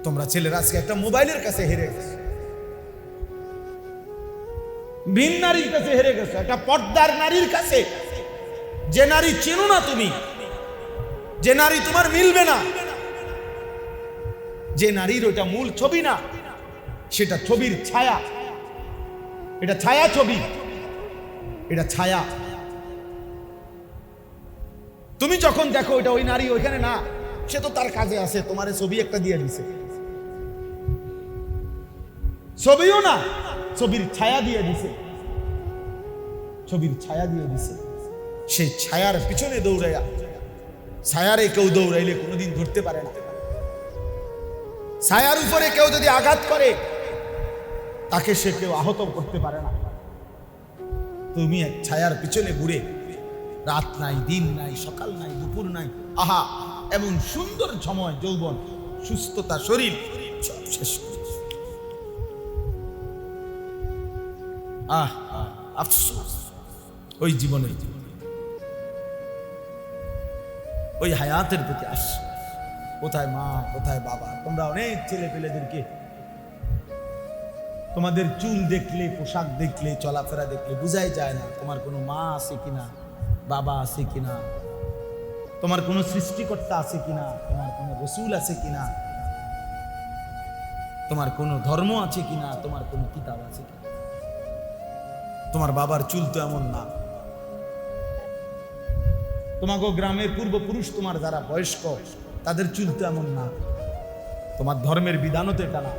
তোমরা ছেলেরা আজকে একটা মোবাইলের কাছে হেরে গেছো, ভিন নারীর কাছে হেরে গেছো, একটা পর্দার নারীর কাছে, যে নারী চেনো না তুমি, যে নারী তোমার মিলবে না, যে নারীর ওটা মূল ছবি না, সেটা ছবির ছায়া, এটা ছায়া ছবি, এটা ছায়া। তুমি যখন দেখো এটা ওই নারী ওইখানে না, সে তো তার কাজে আছে, তোমার ছবি একটা দিয়ে দিছে, ছবিও না, ছবির ছায়া দিয়ে দিছে, ছবির ছায়া দিয়ে দিছে। সেই ছায়ার পিছনে দৌড়াইয়া, ছায়ারে কেউ দৌড়াইলে কোনোদিন ধরতে পারে না। ছায়ার উপরে কেউ যদি আঘাত করে তাকে সে কেউ আহত করতে পারে না। তুমি এক ছায়ার পিছনে ঘুরে, রাত নাই, দিন নাই, সকাল নাই, দুপুর নাই, আহা এমন সুন্দর সময়, যৌবন, সুস্থতা, শরীর সব শেষ করে। আফসোস ওই জীবনের, ওই হায়াতের প্রতি আফসোস। কোথায় মা, কোথায় বাবা? তোমরা অনেক ছেলে পেলেদেরকে তোমাদের চুল দেখলে, পোশাক দেখলে, চলাফেরা দেখলে বুঝাই যায় না তোমার কোনো মা আছে কিনা, বাবা আছে কিনা, তোমার কোনো সৃষ্টিকর্তা আছে কিনা, তোমার কোনো রসুল আছে কিনা, তোমার কোনো ধর্ম আছে কিনা, তোমার কোনো কিতাব আছে কিনা। তোমার বাবার চুল তো এমন না, তোমাকে গ্রামের পূর্বপুরুষ, তোমার যারা বয়স্ক, তাদের চুল তো এমন না। তোমার ধর্মের বিধানও তো এটা না,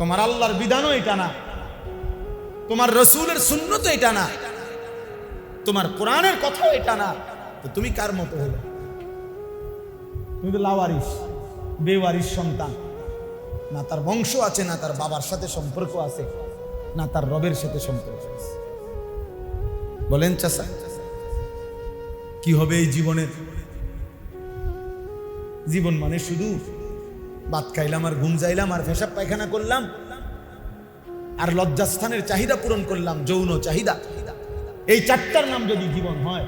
তোমার আল্লাহর বিধানও এটা না, তোমার রসুলের সুন্নত এটা না, তোমার কোরআনের কথাও এটা না। তো তুমি কার মতো হলো? তুমি তো লাওয়ারিস, বেওয়ারিস সন্তান। না তার বংশ আছে, না তার বাবার সাথে সম্পর্ক আছে, না তার রবের সাথে সম্পর্ক আছে। বলেন চাচা, কি হবে এই জীবনের? জীবন মানে শুধু ভাত খাইলাম আর ঘুম যাইলাম আর পেশাব পায়খানা করলাম আর লজ্জাস্থানের চাহিদা পূরণ করলাম, যৌন চাহিদা, এই চারটার নাম যদি জীবন হয়,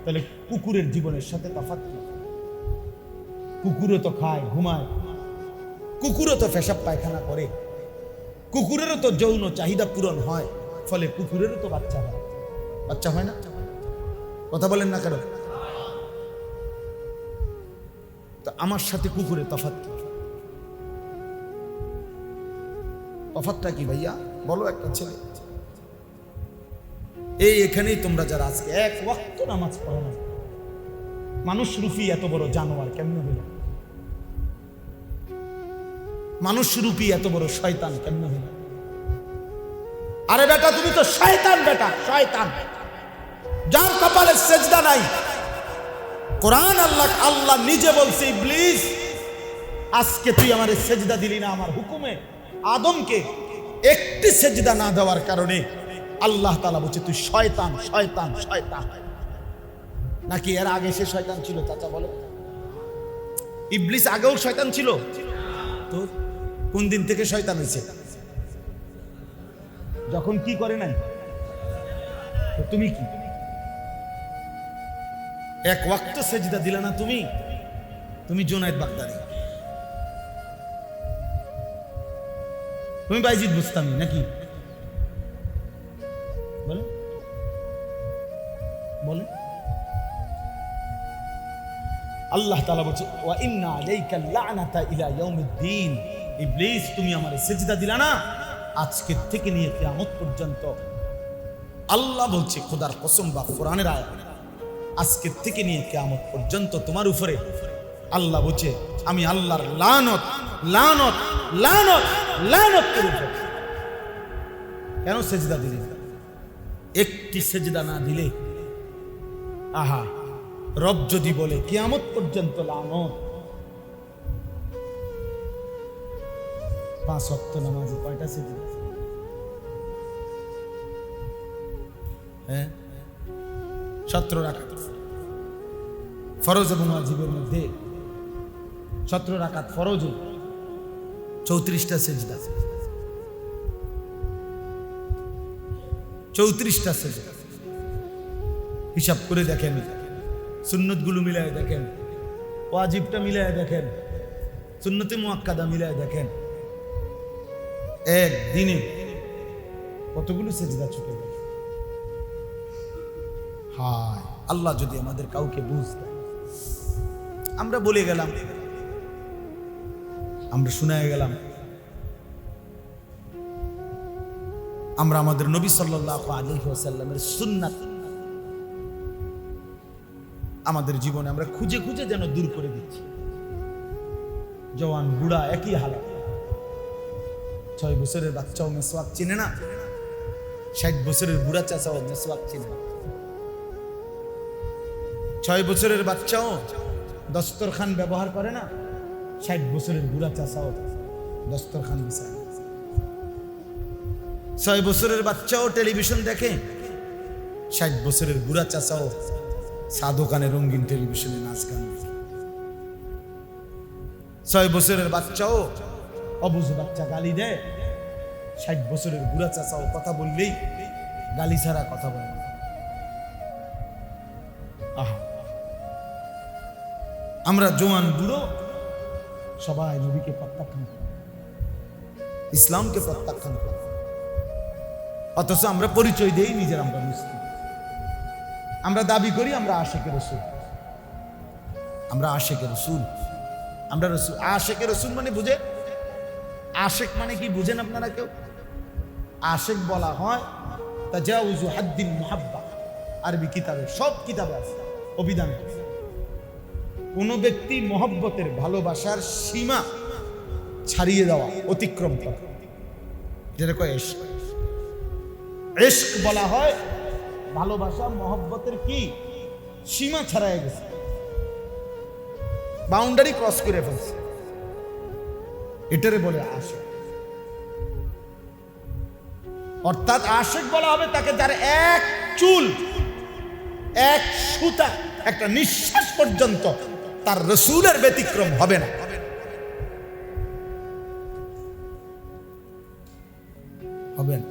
তাহলে কুকুরের জীবনের সাথে তফাৎ কি? কুকুরও তো খায়, ঘুমায়, কুকুরও তো পেশাব পায়খানা করে, কুকুরেরও তো যৌন চাহিদা পূরণ হয়, ফলে কুকুরেরও তো বাচ্চা হয়। বাচ্চা হয় না? কথা বলেন না কেন? তো আমার সাথে কুকুরের তফাৎ কি? তফাৎটা কি ভাইয়া বলো? একটা ছেলে, এই এখানেই তোমরা যারা আজকে এক ওয়াক্ত নামাজ পড়ো না, মানুষ রূপী এত বড় জানোয়ার কেমনে হইল? মানুষ রূপী এত বড় শয়তান কেমনে হইল? আরে বেটা, তুমি তো শয়তান বেটা, শয়তান, যার কপালে সেজদা নাই। কোরআন আল্লাহ নিজে বলছে, ইবলিস আজকে তুই আমার সেজদা দিলি না, আমার হুকুমে আদমকে একটি সেজদা না দেওয়ার কারণে আল্লাহ তাআলা বলছে তুই শয়তান, শয়তান, শয়তান। নাকি এর আগে সে শয়তান ছিল? চাচা বলে, ইবলিস আগেও শয়তান ছিল? তো কোন দিন থেকে শয়তান হয়েছে? যখন কি করে নাই? তো তুমি কি এক ওয়াক্ত সেজদা দিলা না? তুমি জুনায়েদ বাগদাদি, তুমি বাইজিদ বুস্তামি নাকি? বলে বলে আল্লাহ তাআলা বলছে, ওয়া ইন্না আলাইকা লা'নাতা ইলা ইয়াউমিদ্দিন। ইবলিস তুমি আমারে সেজদা দিলা না, আজকে থেকে নিয়ে কিয়ামত পর্যন্ত। আল্লাহ বলছে, খোদার কসম বা কোরআনের আয়াত, আজকে থেকে নিয়ে কিয়ামত পর্যন্ত তোমার উপরে আল্লাহ বলছে আমি আল্লাহর লানত, লানত, লানত, লানত করে ফেলব। কেন সেজদা দিলে? একটি সেজদা না দিলে, আহা, রব যদি বলে কিয়ামত পর্যন্ত লানত। 5 ওয়াক্ত নামাজে কয়টা সেজদা? হ্যাঁ, 17 রাকাত ফরজ এবং ওয়াজিবের মধ্যে 17 রাকাত ফরজে 34টা সেজদা, 34টা সেজদা। হিসাব করে দেখেন, সুন্নতগুলো মিলায় দেখেন, ওয়াজিবটা মিলায় দেখেন, সুন্নতে মুআক্কাদা মিলায় দেখেন, একদিনে কতগুলো সেজদা ছুটে গেল। হায় আল্লাহ যদি আমাদের কাউকে বুঝ দেয়। আমরা বলে গেলাম, আমরা শুনায় গেলাম, আমরা আমাদের নবী সাল্লাল্লাহু আলাইহি ওয়াসাল্লামের সুন্নাত আমাদের জীবনে আমরা খুঁজে খুঁজে যেন দূর করে দিচ্ছি। জওয়ান বুড়া একই হালাত। 6 বছরের বাচ্চাও মেসওয়াক চিনে না, 60 বছরের বুড়া চাচাও মেসওয়াক চিনে না। 6 বছরের বাচ্চাও দস্তরখান ব্যবহার করে না, 60 বছরের বুড়া চাচাও দস্তরখান বিছায়। 6 বছরের বাচ্চাও টেলিভিশন দেখে, 60 বছরের বুড়া চাচাও চা দোকানে রঙিন টেলিভিশনে নাচ গান দেখে। 6 বছরের বাচ্চাও অবুঝ বাচ্চা গালি দেয়, 60 বছরের বুড়া চাচাও কথা বললেই গালি ছাড়া কথা বলে না। আহা, আমরা জওয়ান বুড়ো সবাই নবীকে প্রত্যাখ্যান করি, ইসলামকে প্রত্যাখ্যান করি, অথচ আমরা পরিচয় দেই নিজের আমরা মুসলিম। আমরা দাবি করি আমরা আশিকে রসুল, আমরা আশিকে রসুল, আমরা রসুল। আশিকে রসুল মানে বুঝে, আশিক মানে কি বুঝেন আপনারা কেউ? আশিক বলা হয় তাজাউজু হাদ্দিল মুহাব্বা, আরবি কিতাবে, সব কিতাবে আছে, অভিধানে। কোন ব্যক্তি মহব্বতের ভালোবাসার সীমা ছাড়িয়ে দেওয়া, অতিক্রম করা, যেটা কয় ইশক। ইশক বলা হয় ভালোবাসা মহব্বতের কি সীমা ছাড়াই গেছে, বাউন্ডারি ক্রস করে ফেলছে, এটারে বলে আশিক। অর্থাৎ আশিক বলা হবে তাকে যার এক চুল, এক সুতা, একটা নিঃশ্বাস পর্যন্ত তার রসুলের ব্যতিক্রম হবে না। হবে না।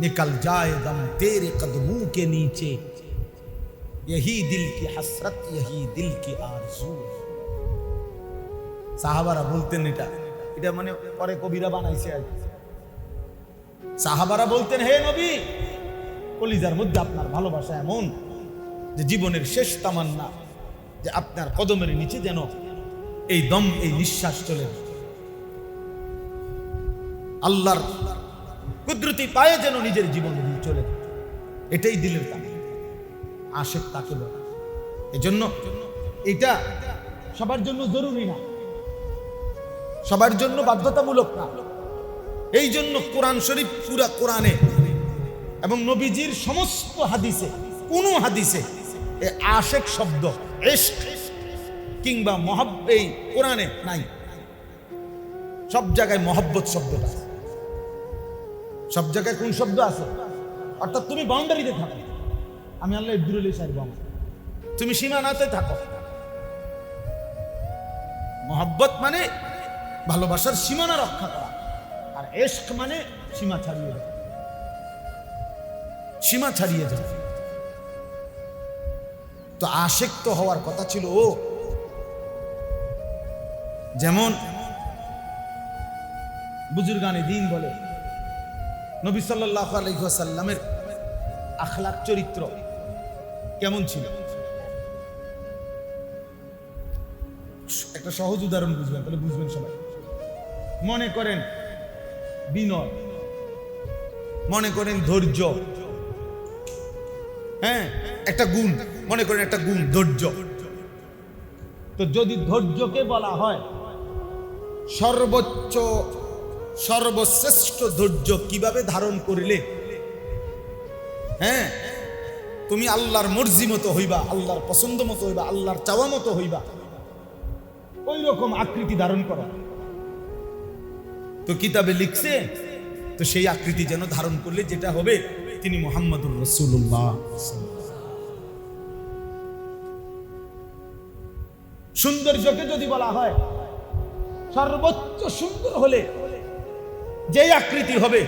निकल जाए दम तेरे कदमों के नीचे, यही दिल की हसरत, यही दिल की आरज़ू। সাহাবারা বলতেন, এটা মানে পরে কবিরা বানাইছে আর কি। সাহাবারা বলতেন, হে নবী, কলিজার মধ্যে আপনার ভালোবাসা এমন যে জীবনের শেষ তামান্না যে আপনার কদমের নিচে যেন এই দম, এই নিঃশ্বাস চলে, আল্লাহর কুদরতি পায়ে যেন নিজের জীবন চলে, এটাই দিলের কাজ। আশিক তাকে বলে। এজন্য এটা সবার জন্য জরুরি না, সবার জন্য বাধ্যতামূলক না। এই জন্য কোরআন শরীফ, পুরা কোরআনে এবং নবীজির সমস্ত হাদিসে, কোন হাদিসে এই আশিক শব্দ, ইশক কিংবা মহব্বত এই কোরআনে নাই। সব জায়গায় মহব্বত শব্দটা, সব জায়গায় কোন শব্দ আছে? অর্থাৎ তুমি বাউন্ডারিতে থাকো, আমি আল্লাহ দূরে সারবো, তুমি সীমানাতে থাকো। মহব্বত মানে ভালোবাসার সীমানা রক্ষা করা, আর ইশক মানে সীমা ছাড়িয়ে যাওয়া, সীমা ছাড়িয়ে যাওয়া। তো আশিক তো হওয়ার কথা ছিল ও, যেমন বুজুর্গানে দ্বীন বলে নবী সাল্লাল্লাহু আলাইহি ওয়াসাল্লামের আখলাক, চরিত্র কেমন ছিল। একটা সহজ উদাহরণ বুঝবেন, তাহলে বুঝবেন সবাই। মনে করেন বিনয়, মনে করেন ধৈর্য, হ্যাঁ একটা গুণ, মনে করেন একটা গুণ ধৈর্য। তো যদি ধৈর্যকে বলা হয় সর্বোচ্চ, সর্বশ্রেষ্ঠ ধৈর্য কিভাবে ধারণ করিলে হ্যাঁ তুমি আল্লাহর মর্জি মতো হইবা, আল্লাহর পছন্দ মতো হইবা, আল্লাহর চাওয়া মতো হইবা, ওই রকম আকৃতি ধারণ করা। তো কিতাবে লিখছে, তো সেই আকৃতি যেন ধারণ করলে যেটা হবে তিনি মুহাম্মদুর রাসূলুল্লাহ। সৌন্দর্যকে যদি বলা হয় সর্বোচ্চ সুন্দর হলে যেই আকৃতি হবে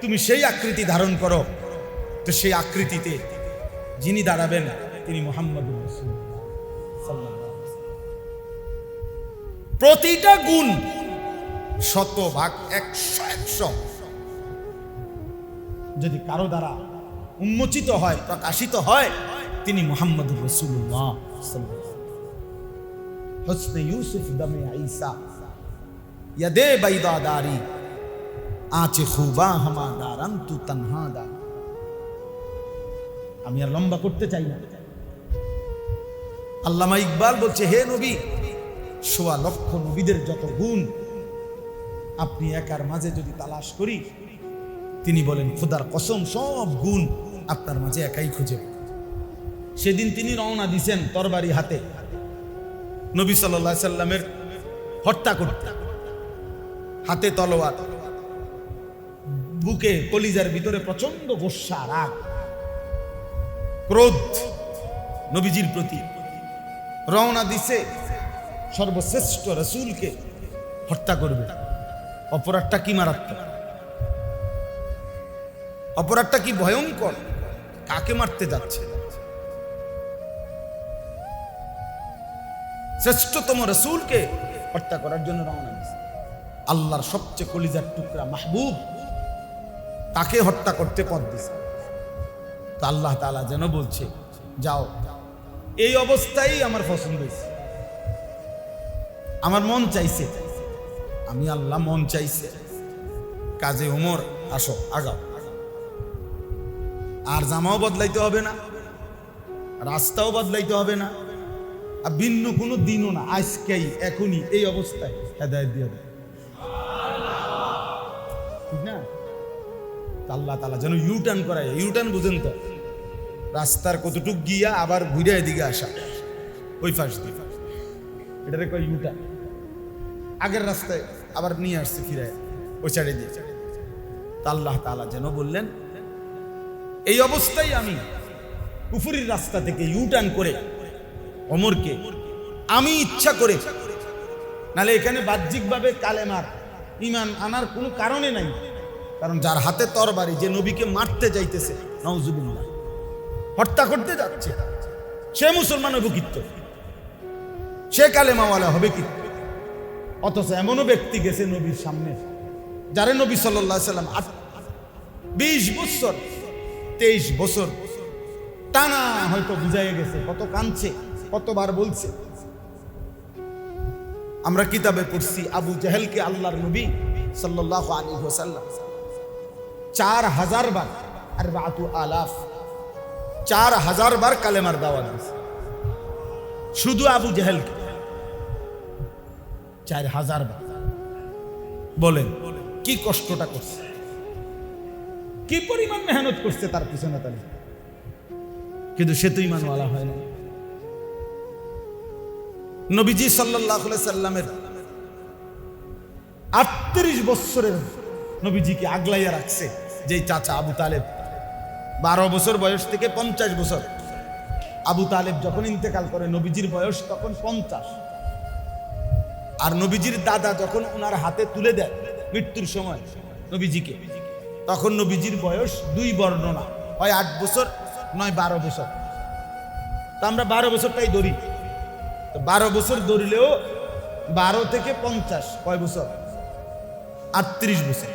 তুমি সেই আকৃতি ধারণ করো, তো সেই আকৃতিতে যিনি দাঁড়াবেন তিনি মুহাম্মদুর রাসূলুল্লাহ সাল্লাল্লাহু আলাইহি ওয়াসাল্লাম। প্রতিটা গুণ শতভাগ 100 যদি কারো দ্বারা উন্মোচিত হয়, প্রকাশিত হয়, তিনি মুহাম্মদুর রাসূলুল্লাহ সাল্লাল্লাহু আলাইহি ওয়াসাল্লাম। হুসনে ইউসুফ দমে ঈসা ইয়াদে বাইদাদারি আঁচে খুবা হামা দারান তু তনহা দা। আমি আর লম্বা করতে চাই না। আল্লামা ইকবাল বলছে, হে নবী, ১৬ লক্ষ নবীদের যত গুণ আপনি একার মাঝে যদি তালাশ করি, তিনি বলেন খোদার কসম সব গুণ আপনার মাঝে একাই খুঁজে। সেদিন তিনি রওনা দিছেন তরবারি হাতে নবী সাল্লাল্লাহু আলাইহি সাল্লামের হত্যা করতে। হাতে তলোয়ার, বুকে কলিজার ভিতরে প্রচন্ড গোসা, রাগ, ক্রোধ নবীজির প্রতি। রওনা দিছে সর্বশ্রেষ্ঠ রাসূলকে হত্যা করবে। অপরাধটা কি মারাত্মক, অপরাধটা কি ভয়ঙ্কর, কাকে মারতে যাচ্ছে? শ্রেষ্ঠতম রাসূলকে হত্যা করার জন্য রওনা দিছে। আল্লাহর সবচেয়ে কলিজার টুকরা মাহবুব, তাকে হত্যা করতে পথ দিছে। তো আল্লাহ তাআলা যেন বলছে, যাও, এই অবস্থায় আমার পছন্দ হয়েছে, আমার মন চাইছে, আমি আল্লাহ মন চাইছে, কাজে ওমর আসো, আগাও। আর জামাও বদলাইতে হবে না, রাস্তাও বদলাইতে হবে না, আর ভিন্ন কোনো দিনও না, আজকেই এখনই এই অবস্থায় হেদায়েত দিয়ে দেয়, ঠিক না? আল্লাহ তাআলা যেন ইউটার্ন করায়। ইউটার্ন বুঝেন তো, রাস্তার কতটুক গিয়া আবার ঘুরে এদিকে আসা, ওই ফাঁস দিয়ে, এটারে কয় ইউটার্ন। আগের রাস্তায় আবার নিয়ে আসছে ফিরে ওই সাইডে দিয়ে। আল্লাহ তাআলা যেন বললেন, এই অবস্থায় আমি কুফরির রাস্তা থেকে ইউটার্ন করে ওমরকে আমি ইচ্ছা করে, নালে এখানে বাহ্যিকভাবে কালেমার ঈমান আনার কোনো কারণে নাই। কারণ যার হাতে তরবারি, যে নবীকে মারতে যাইতেছে, নাউজুবিল্লাহ, হত্যা করতে যাচ্ছে, সে মুসলমান হবে কিত্ত, সে কালেমাওয়ালা হবে কিত্ত। অথচ এমনও ব্যক্তি গেছে নবীর সামনে, যারে নবী সাল্লাল্লাহু আলাইহি সাল্লাম 20 বছর 23 বছর টানা হয়তো বুঝাইয়া গেছে, কত কাঁদছে, কতবার বলছে। আমরা কিতাবে পড়ছি, আবু জাহেলকে আল্লাহর নবী সাল্লাল্লাহু আলাইহি ওয়াসাল্লাম 4000 বার, আর 4000 বার কালেমার দাওয়াত দিয়েছে। শুধু আবু জাহেলকে 4000 বার। বলেন কি কষ্টটা করছে, কি পরিমাণ মেহনত করছে তার পিছনে তাহলে, কিন্তু সে তো ঈমানওয়ালা হয় না। নবীজি সাল্লাল্লাহু আলাইহি সাল্লামের 38 বছরের নবীজিকে আগলাইয়া রাখছে যেই চাচা আবু তালেব। 12 বছর বয়স থেকে 50 বছর। আবু তালেব যখন ইন্তেকাল করে, নবীজির বয়স তখন 50। আর নবীজির দাদা যখন ওনার হাতে তুলে দেয় মৃত্যুর সময় নবীজিকে, তখন নবীজির বয়স 2 বর্ণনা, হয় 8 বছর নয় 12 বছর। তা আমরা 12 বছরটাই ধরি। তো 12 বছর ধরলেও 12 থেকে 50 কয় বছর? 38 বছর।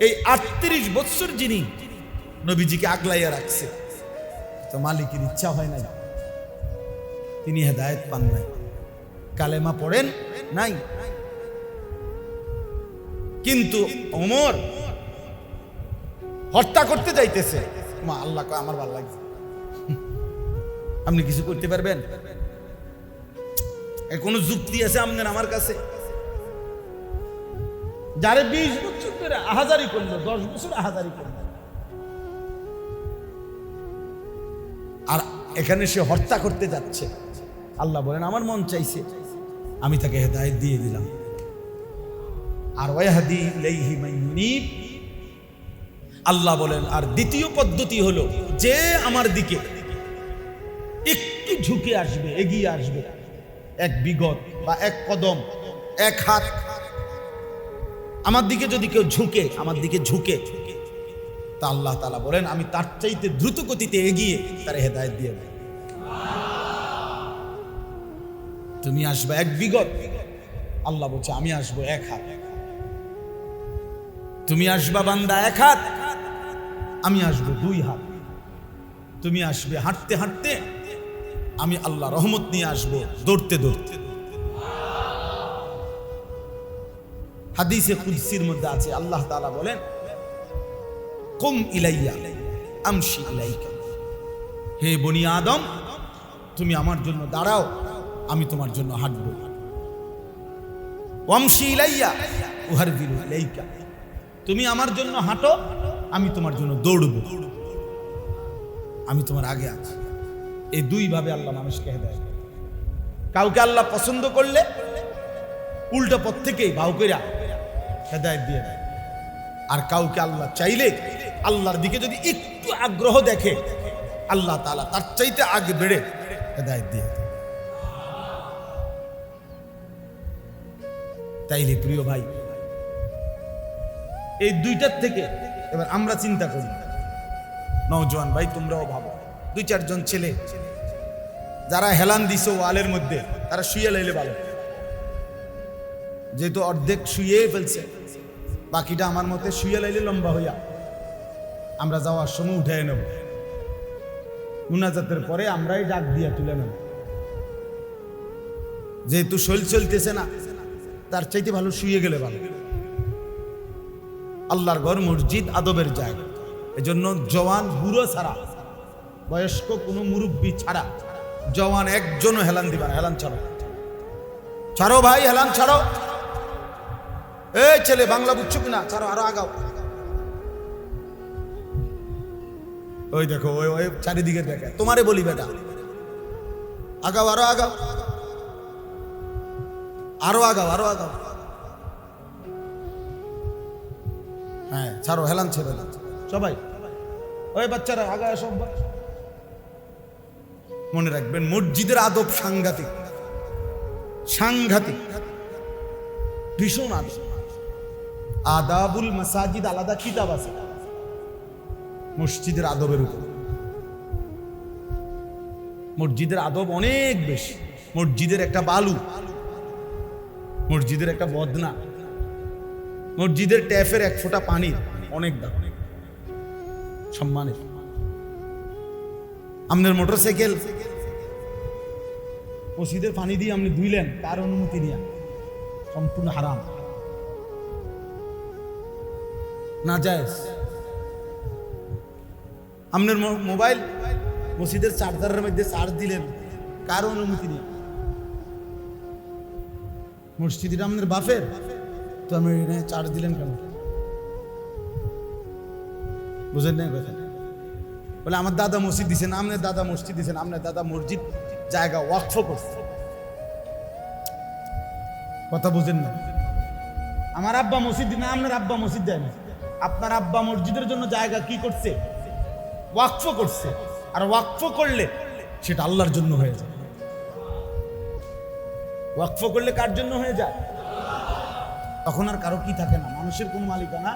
এই 38 বছর যিনি নবীজিকে আগলাইয়া রাখছে, তো মালিকের ইচ্ছা হয় নাই, তিনি হেদায়েত পান নাই, কালেমা পড়েন নাই। কিন্তু ওমর হত্যা করতে যাইতেছে, মা আল্লাহ কয় আমার ভালো লাগছে, আপনি কিছু করতে পারবেন? এর কোন যুক্তি আছে আপনার আমার কাছে? যারে 20 বছর ধরে আহাজারি করলো, 10 বছর আহাজারি করলো, আর এখানে সে হত্যা করতে যাচ্ছে। আল্লাহ বলেন আমার মন চাইছে, আমি তাকে হেদায়েত দিয়ে দিলাম। আর ওয়াহদি ইলাইহি মান ইউনিব, আল্লাহ বলেন আর দ্বিতীয় পদ্ধতি হলো, যে আমার দিকে একটু ঝুঁকে আসবে, এগিয়ে আসবে, এক বিগত বা এক কদম, এক হাত আমার দিকে যদি কেউ ঝুঁকে, আমার দিকে ঝুঁকে, তা আল্লাহ তাআলা বলেন আমি তার চাইতে দ্রুত গতিতে এগিয়ে তার হেদায়েত দিয়ে দেব। তুমি আসবে এক বিগত, আল্লাহ বলছে আমি আসবো এক হাত। তুমি আসবা বান্দা এক হাত, আমি আসবো দুই হাত। তুমি আসবে হাঁটতে হাঁটতে, আমি আল্লাহ রহমত নিয়ে আসবো দৌড়তে দৌড়তে। হাদিসে কুদসির মধ্যে আছে, আল্লাহ তাআলা বলেন, কুম ইলাইয়া আমশি ইলাইকা, হে বনি আদম তুমি আমার জন্য দাঁড়াও, আমি তোমার জন্য হাঁটবো। ওয়ামশি ইলাইয়া উহারবিলু ইলাইকা, তুমি আমার জন্য হাঁটো, আমি তোমার জন্য দৌড়বো, আমি তোমার আগে আছি। এই দুই ভাবে আল্লাহ মানুষকে হেদায়েত দেয়। কাউকে আল্লাহ পছন্দ করলে উল্টা পথ থেকেই ভাও কইরা হেদায়েত দিয়ে দেয়, আর কাউকে আল্লাহ চাইলে আল্লাহর দিকে যদি একটু আগ্রহ দেখে, আল্লাহ তাআলা তার চাইতে আগে বেড়ে হেদায়েত দিয়ে দেয়। তাইলে প্রিয় ভাই, এই দুইটার থেকে এবার আমরা চিন্তা করি, নওজোয়ান ভাই তোমরাও ভাবো, দুই চারজন ছেলে যারা হেলান দিছে ওয়ালের মধ্যে, তারা শুয়ে লাইলে ভালো, যেহেতু অর্ধেক শুয়ে ফেলছে, বাকিটা আমার মতে শুয়ে লাইলে লম্বা হইয়া আমরা যাওয়ার সময় উঠে নেব, মুনাজাতের পরে আমরাই ডাক দিয়া তুলে নেব। যেহেতু শরীর চলতেছে না, তার চাইতে ভালো শুয়ে গেলে ভালো। আল্লাহর ঘর মসজিদ আদবের জায়গা, এজন্য জওয়ান বুড়ো ছাড়া, বয়স্ক কোনো মুরব্বী ছাড়া জওয়ান একজনও হেলান দিবা না। হেলান ছাড়ো, ছাড়ো ভাই, হেলান ছাড়ো। এই ছেলে বাংলা বুঝছো কিনা, ছাড়ো, আরো আগাও। ওই দেখো, ওই চারিদিকে দেখে, তোমারে বলি বেটা, আগাও, আরো আগাও, আরো আগাও, আরো আগাও। হ্যাঁ ছাড়ো, হেলান ছেড়ে দাও সবাই। ওই বাচ্চারা আগায় সব। মনে রাখবেন, মসজিদের আদব সাংঘাতিক, সাংঘাতিক, ভীষণ আদব। আদাবুল মাসাজিদ আলাদা কিতাব আছে মসজিদের আদবের উপর। মসজিদের আদব অনেক বেশি। মসজিদের একটা বালু, মসজিদের একটা বদনা, মসজিদের ট্যাপের এক ফোঁটা পানির অনেক দাম, সম্মানের। আপনার মোটরসাইকেল মসজিদের পানি দিয়ে আপনি ধুইলেন, তার অনুমতি নিয়ে, সম্পূর্ণ হারাম, নাজায়েজ। আপনার মোবাইল মসজিদের চার্জারের মধ্যে চার্জ দিলেন, কার অনুমতি নিয়ে? মসজিদটা আপনার বাপের, তো আপনি চার্জ দিলেন কেন? বুঝেন না কথা? বলে আমার দাদা মসজিদ দিছেন, আপনার দাদা মসজিদ দিছেন, আপনার দাদা মসজিদ জায়গা ওয়াকফ করছে। কথা বুঝেন না? আমার আব্বা মসজিদ না, আপনার আব্বা মসজিদ দেয় না। আপনার আব্বা মসজিদের জন্য জায়গা কি করছে? ওয়াকফ করছে। আর ওয়াকফ করলে সেটা আল্লাহর জন্য হয়ে যায়। ওয়াকফ করলে কার জন্য হয়ে যায়? তখন আর কারো কি থাকে না, মানুষের কোন মালিকানা।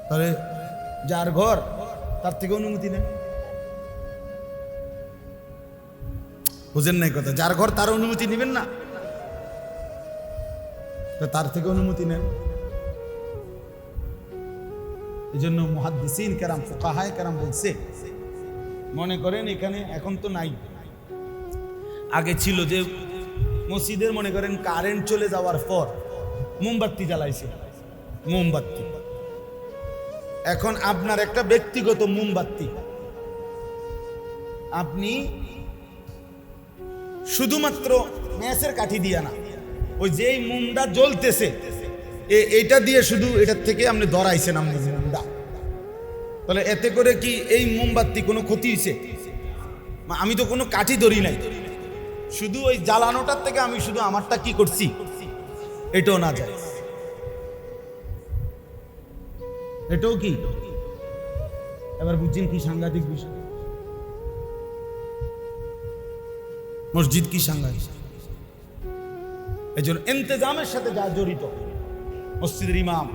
তাহলে যার ঘর, তার থেকে অনুমতি নেন। বুঝেন নাই কথা? যার ঘর তার অনুমতি নেবেন না, তার থেকে অনুমতি নেন। এই জন্য মুহাদ্দিসিন কেরাম, ফুকাহায়ে কেরাম বলছে, মনে করেন এখানে এখন তো নাই, আগে ছিল যে মসজিদের মনে করেন কারেন্ট চলে যাওয়ার পর মোমবাতি জ্বালাইছে, মোমবাতি। এখন আপনার একটা ব্যক্তিগত মোমবাতি, আপনি শুধুমাত্র ম্যাচের কাঠি দিয়া না, ওই যেই মোমটা জ্বলতেছে এইটা দিয়ে শুধু এটার থেকে আপনি ধরাইছেন আপনি মোমটা। তাহলে এতে করে কি এই মোমবাতি কোনো ক্ষতি হয়েছে? আমি তো কোনো কাঠি ধরি নাই, শুধু ওই জ্বালানোটার থেকে আমি শুধু আমারটা কি করছি, এটাও না যায়। এটাও কি? এবার বুঝছেন কি সাংঘাতিক বিষয়? মসজিদ কি সাংঘাতিক। এই জন্য ইন্তেজামের সাথে যা জড়িত, মসজিদের ইমাম,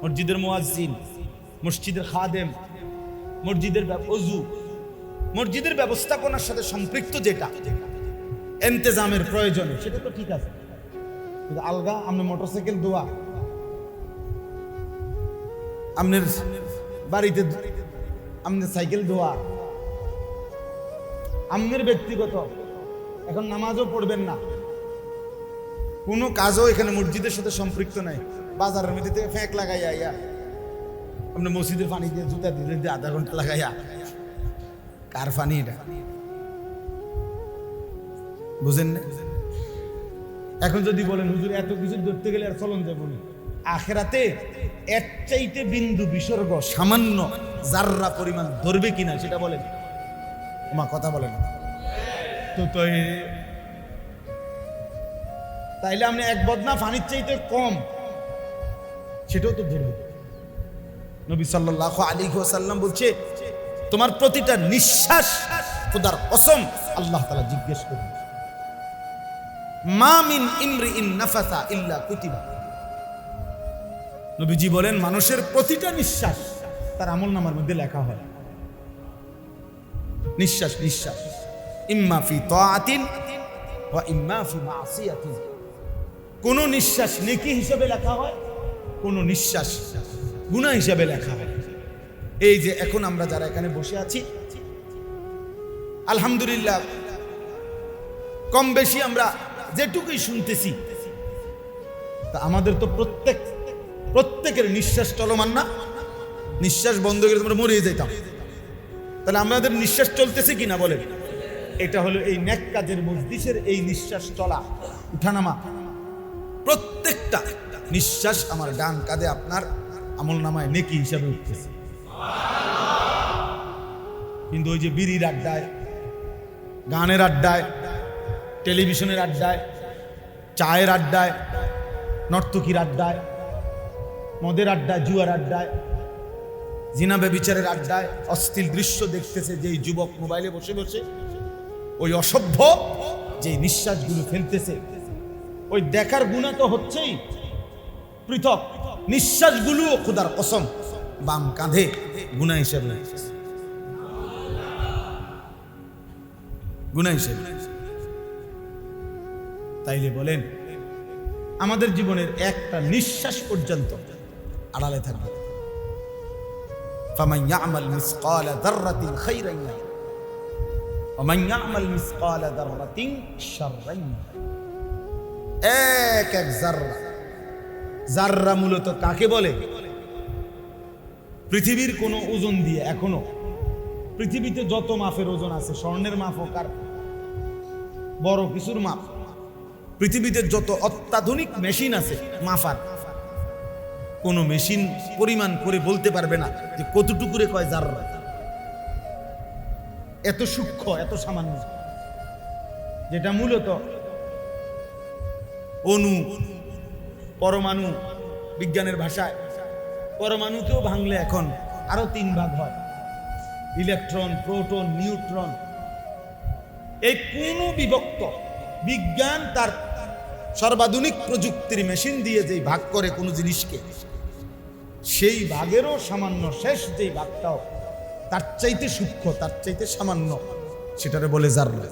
মসজিদের মুয়াজ্জিন, মসজিদের খাদেম, মসজিদের ওযু, মসজিদের ব্যবস্থাপনার সাথে সম্পৃক্ত যেটা ইন্তেজামের প্রয়োজনে সেটা তো ঠিক আছে, কিন্তু আলগা আপনি মোটরসাইকেল দোয়া, আপনার বাড়িতে আপনার সাইকেল দোয়া, আপনার ব্যক্তিগত, এখন নামাজও পড়বেন না, কোনো কাজও এখানে মসজিদের সাথে সম্পৃক্ত নাই, বাজারের মধ্যে থেকে ফ্যাঁক লাগাইয়া ইয়া আপনি মসজিদের পানি দিয়ে জুতা দিলে দিয়ে আধা ঘন্টা লাগাইয়া, কার পানি এটা বুঝেন না? এখন যদি বলেন হুজুর এত কিছু ধরতে গেলে আর চলন যাবো না, আখেরাতে এর চাইতে বিন্দু বিসর্গ সামান্য জাররা পরিমাণ ধরবে কিনা সেটা বলেন, মা কথা বলেন তো। তাইলে আপনি এক বদনা পানির চাইতে কম সেটাও তো ধরবে। নবী সাল্লাল্লাহু আলাইহি ওয়াসাল্লাম বলছে তোমার প্রতিটা নিঃশ্বাস খোদার কসম আল্লাহ তাআলা জিজ্ঞেস করবে, মা মিন ইমরিইন নাফাসা ইল্লা কুতিবা। নবীজি বলেন মানুষের প্রতিটা নিঃশ্বাস তার আমলনামার মধ্যে লেখা হয়। নিঃশ্বাস নিঃশ্বাস, ইম্মা ফি তাআতিন ওয়া ইম্মা ফি মাসিয়াতিন। কোন নিঃশ্বাস নেকি হিসেবে লেখা হয়, কোন নিঃশ্বাস গুনাহ হিসেবে লেখা হয়। এই যে এখন আমরা যারা এখানে বসে আছি আলহামদুলিল্লাহ কম বেশি আমরা যেটুকুই শুনতেছি, তা আমাদের তো প্রত্যেকের নিঃশ্বাস চলমান না? নিঃশ্বাস বন্ধ করে তোমরা মরে যেতাম, তাহলে আমাদের নিঃশ্বাস চলতেছে কিনা বলেন? এটা হলো এই নেক কাজের মজলিসের এই নিঃশ্বাস চলা উঠানামা, প্রত্যেকটা নিঃশ্বাস আমার ডান কাঁধে আপনার আমল নামায় নেকি হিসাবে উঠতেছে। কিন্তু ওই যে বিড়ির আড্ডায়, গানের আড্ডায়, টেলিভিশনের আড্ডায়, চায়ের আড্ডায়, নর্তকীর আড্ডায়, মদের আড্ডায়, জুয়ার আড্ডায়, জিনা ব্যভিচারের আড্ডায় অশ্লীল দৃশ্য দেখতেছে যেই যুবক মোবাইলে বসে বসে, ওই অসভ্য যে নিঃশ্বাসগুলো ফেলতেছে, ওই দেখার গুনাহ তো হচ্ছেই, পৃথক নিঃশ্বাসগুলো খোদার কসম বাম কাঁধে গুনাহ হিসেবে, গুনাহ হিসেবে। তাইলে বলেন আমাদের জীবনের একটা নিঃশ্বাস পর্যন্ত আড়ালে থাকবে। ফামান ইয়ামাল মিসকালা যাররাতিন খাইরান ইয়ারা ওয়া মান ইয়ামাল মিসকালা যাররাতিন শাররান ইয়ারা। এক এক জাররা, জাররা মূলত কাকে বলে? পৃথিবীর কোন ওজন দিয়ে এখনো পৃথিবীতে যত মাপের ওজন আছে, স্বর্ণের মাপ হোক আর বড় কিছুর মাপ, পৃথিবীতে যত অত্যাধুনিক মেশিন আছে মাপার, কোন মেশিন পরিমাণ করে বলতে পারবে না যে কতটুকুরে কয় জাররা। এত সূক্ষ্ম, এত সামান্য, যেটা মূলত অণু, পরমাণু, বিজ্ঞানের ভাষায় পরমাণুকেও ভাঙলে এখন আরো 3 ভাগ হয়, ইলেকট্রন, প্রোটন, নিউট্রন। এই কোন বিভক্ত বিজ্ঞান তার সর্বাধুনিক প্রযুক্তির মেশিন দিয়ে যেই ভাগ করে কোনো জিনিসকে, সেই ভাগেরও সামান্য শেষ যেই ভাগটাও তার চাইতে সূক্ষ্ম, তার চাইতে সামান্য, সেটারে বলে জাররা।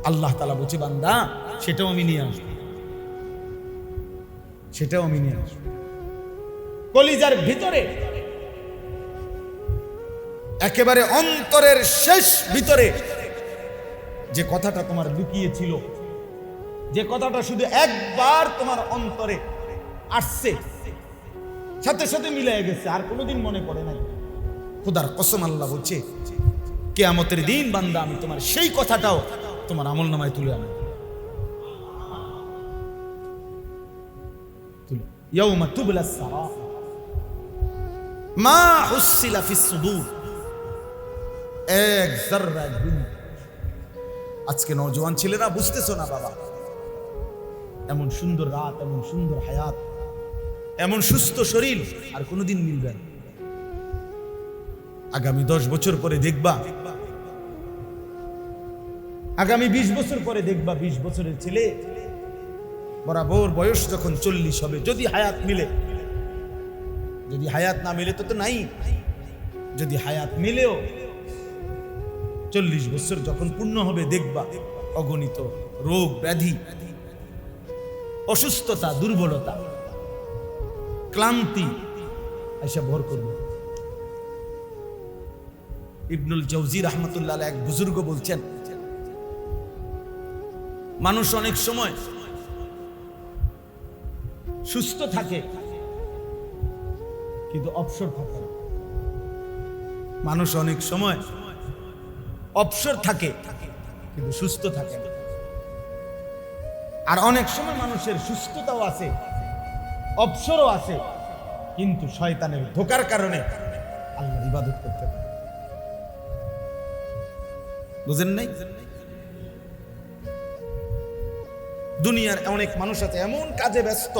আল্লাহ তাআলা বলছে বান্দা সেটাও আমি নিয়ে আসবো, সেটাও আমি নিয়ে আসবো। কলিজার ভিতরে একেবারে অন্তরের শেষ ভিতরে যে কথাটা তোমার লুকিয়ে ছিল, যে কথাটা শুধু একবার তোমার অন্তরে আসছে, সাথে সাথে মিলে গেছে, আর কোনোদিন মনে পড়ে নাই, খোদার কসম আল্লাহ বলছে কিয়ামতের দিন বান্দা আমি তোমার সেই কথাটাও তোমার আমলনামায় তুলে আনবো। ইয়াউমা তুবলাস সারাইর মা হুসিলা ফিস সুদূর। এক জাররা একদিন। আজকে নওজোয়ান ছেলেরা বুঝতেছো না বাবা, এমন সুন্দর রাত, এমন সুন্দর হায়াত, এমন সুস্থ শরীর আর কোনোদিন মিলবে না। আগামী 10 বছর পরে দেখবা, আগামী 20 বছর পরে দেখবা 20 বছরের ছেলে বরাবর বয়স যখন 40 হবে, যদি হায়াত মিলে, যদি হায়াত না মিলে তো নাই, যদি হায়াত মিলেও 40 বছর যখন পূর্ণ হবে দেখবা অগণিত রোগ ব্যাধি, অসুস্থতা, দুর্বলতা, ক্লান্তি এসে ভর করবে। ইবনুল জাওজি রাহমাতুল্লাহ আলাইহি এক বুজুর্গ বলছেন, মানুষ অনেক সময় সুস্থ থাকে কিন্তু অবসর থাকে না। মানুষ অনেক সময় অবসর থাকে কিন্তু সুস্থ থাকে না। আর অনেক সময় মানুষের সুস্থতাও আছে, অবসরও আছে, কিন্তু শয়তানের ধোঁকার কারণে আল্লাহর ইবাদত করতে পারে। বুঝেন নাই? দুনিয়ার অনেক মানুষ আছে এমন কাজে ব্যস্ত,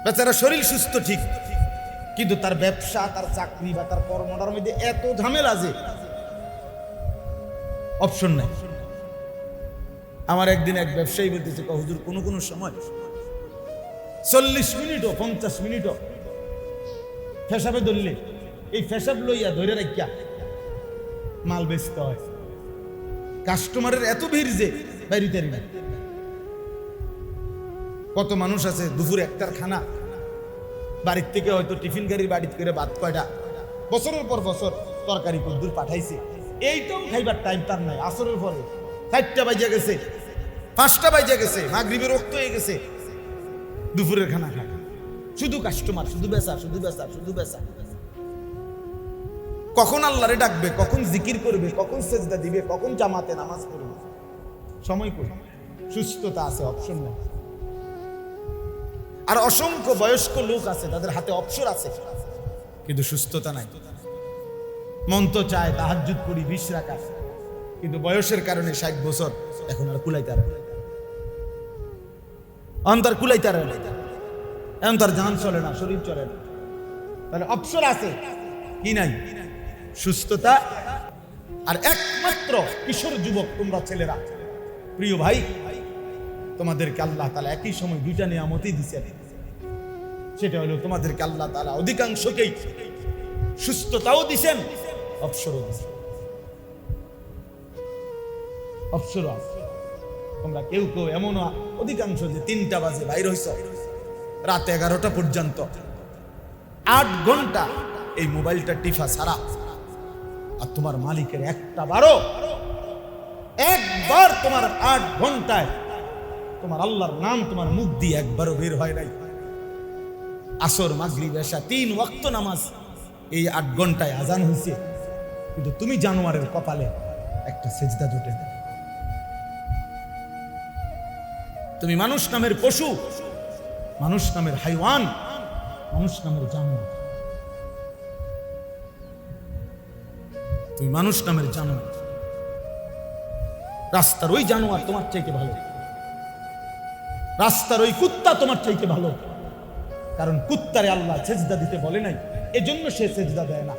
বেচারা শরীর সুস্থ ঠিক, কিন্তু তার ব্যবসা, তার চাকরি বা তার কর্মটার মধ্যে এত ঝামেলা যে অপশন নাই। আমার একদিন এক ব্যবসায়ী বলতেছে, হুজুর কোনো কোনো সময় 40 মিনিটও 50 মিনিটও ফেসাবে ধরলে এই ফেসাব লইয়া ধরে রাখিয়া মাল বেচতে হয়। কাস্টমারের এত ভিড় যে বাইরিতে না। কত মানুষ আছে দুপুর 1টার খানা বাড়ির থেকে হয়তো টিফিন গাড়ির বাড়িতে করে ভাত কয়টা বছরের পর বছর তরকারি কদ্দুর পাঠাইছে, এইটাও খাইবার টাইম তার নাই। আসরের পরে 4টা বাজে গেছে, 5টা বাজে গেছে, মাগরিবের রক্ত হয়ে গেছে, দুপুরের খানা খায়, শুধু কাস্টমার, শুধু বেচা, শুধু বেচা, শুধু বেচা। কখন আল্লাহরে ডাকবে, কখন জিকির করবে, কখন সেজদা দিবে, কখন জামাতে নামাজ পড়বে, সময় কই? সুস্থতা আছে, অপশন নাই। আর অসংখ্য বয়স্ক লোক আছে তাদের হাতে অবসর আছে কিন্তু সুস্থতা নাই। মন তো চায় তাহাজ্জুদ করি 20 রাকাত, কিন্তু বয়সের কারণে 60 বছর এখন আর কুলাইতে পারে না, অন্তর কুলাইতে পারে না, এখন তার জান চলে না, শরীর চলে না। তাহলে অবসর আছে কি নাই? সুস্থতা। আর একমাত্র কিশোর যুবক তোমরা ছেলেরা, প্রিয় ভাই, তোমাদেরকে আল্লাহ তাআলা একই সময় দুইটা নিয়ামতই দিয়েছেন। সেটা হলো তোমাদেরকে আল্লাহ তাআলা অধিকাংশকেই সুস্থতাও দিয়েছেন, অবসরও দিয়েছেন। অবসর আছে। তোমরা কেউ কেউ এমন অধিকাংশ যে 3টা বাজে বাইর হইছ, রাত 11টা পর্যন্ত 8 ঘন্টা এই মোবাইলটা টিফা ছাড়া, আর তোমার মালিকের একবার তোমার 8 ঘন্টায় তোমার আল্লাহর নাম তোমার মুখ দিয়ে একবারও বের হয় নাই। আসর, মাগরিব, এশা 3 ওয়াক্ত নামাজ এই 8 ঘন্টায় আজান হয়েছে, কিন্তু তুমি জানোয়ারের কপালে একটা সেজদা জুটে না। তুমি মানুষ নামের পশু, মানুষ নামের হাইওয়ান, মানুষ নামের জানোয়ার, তুমি মানুষ নামের জানোয়ার। রাস্তার ওই জানোয়ার তোমার চাইতে ভালো, রাস্তার ওই কুত্তা তোমার চাইতে ভালো, কারণ কুত্তারে আল্লাহ সেজদা দিতে বলে নাই, এজন্য সে সেজদা দেয় না।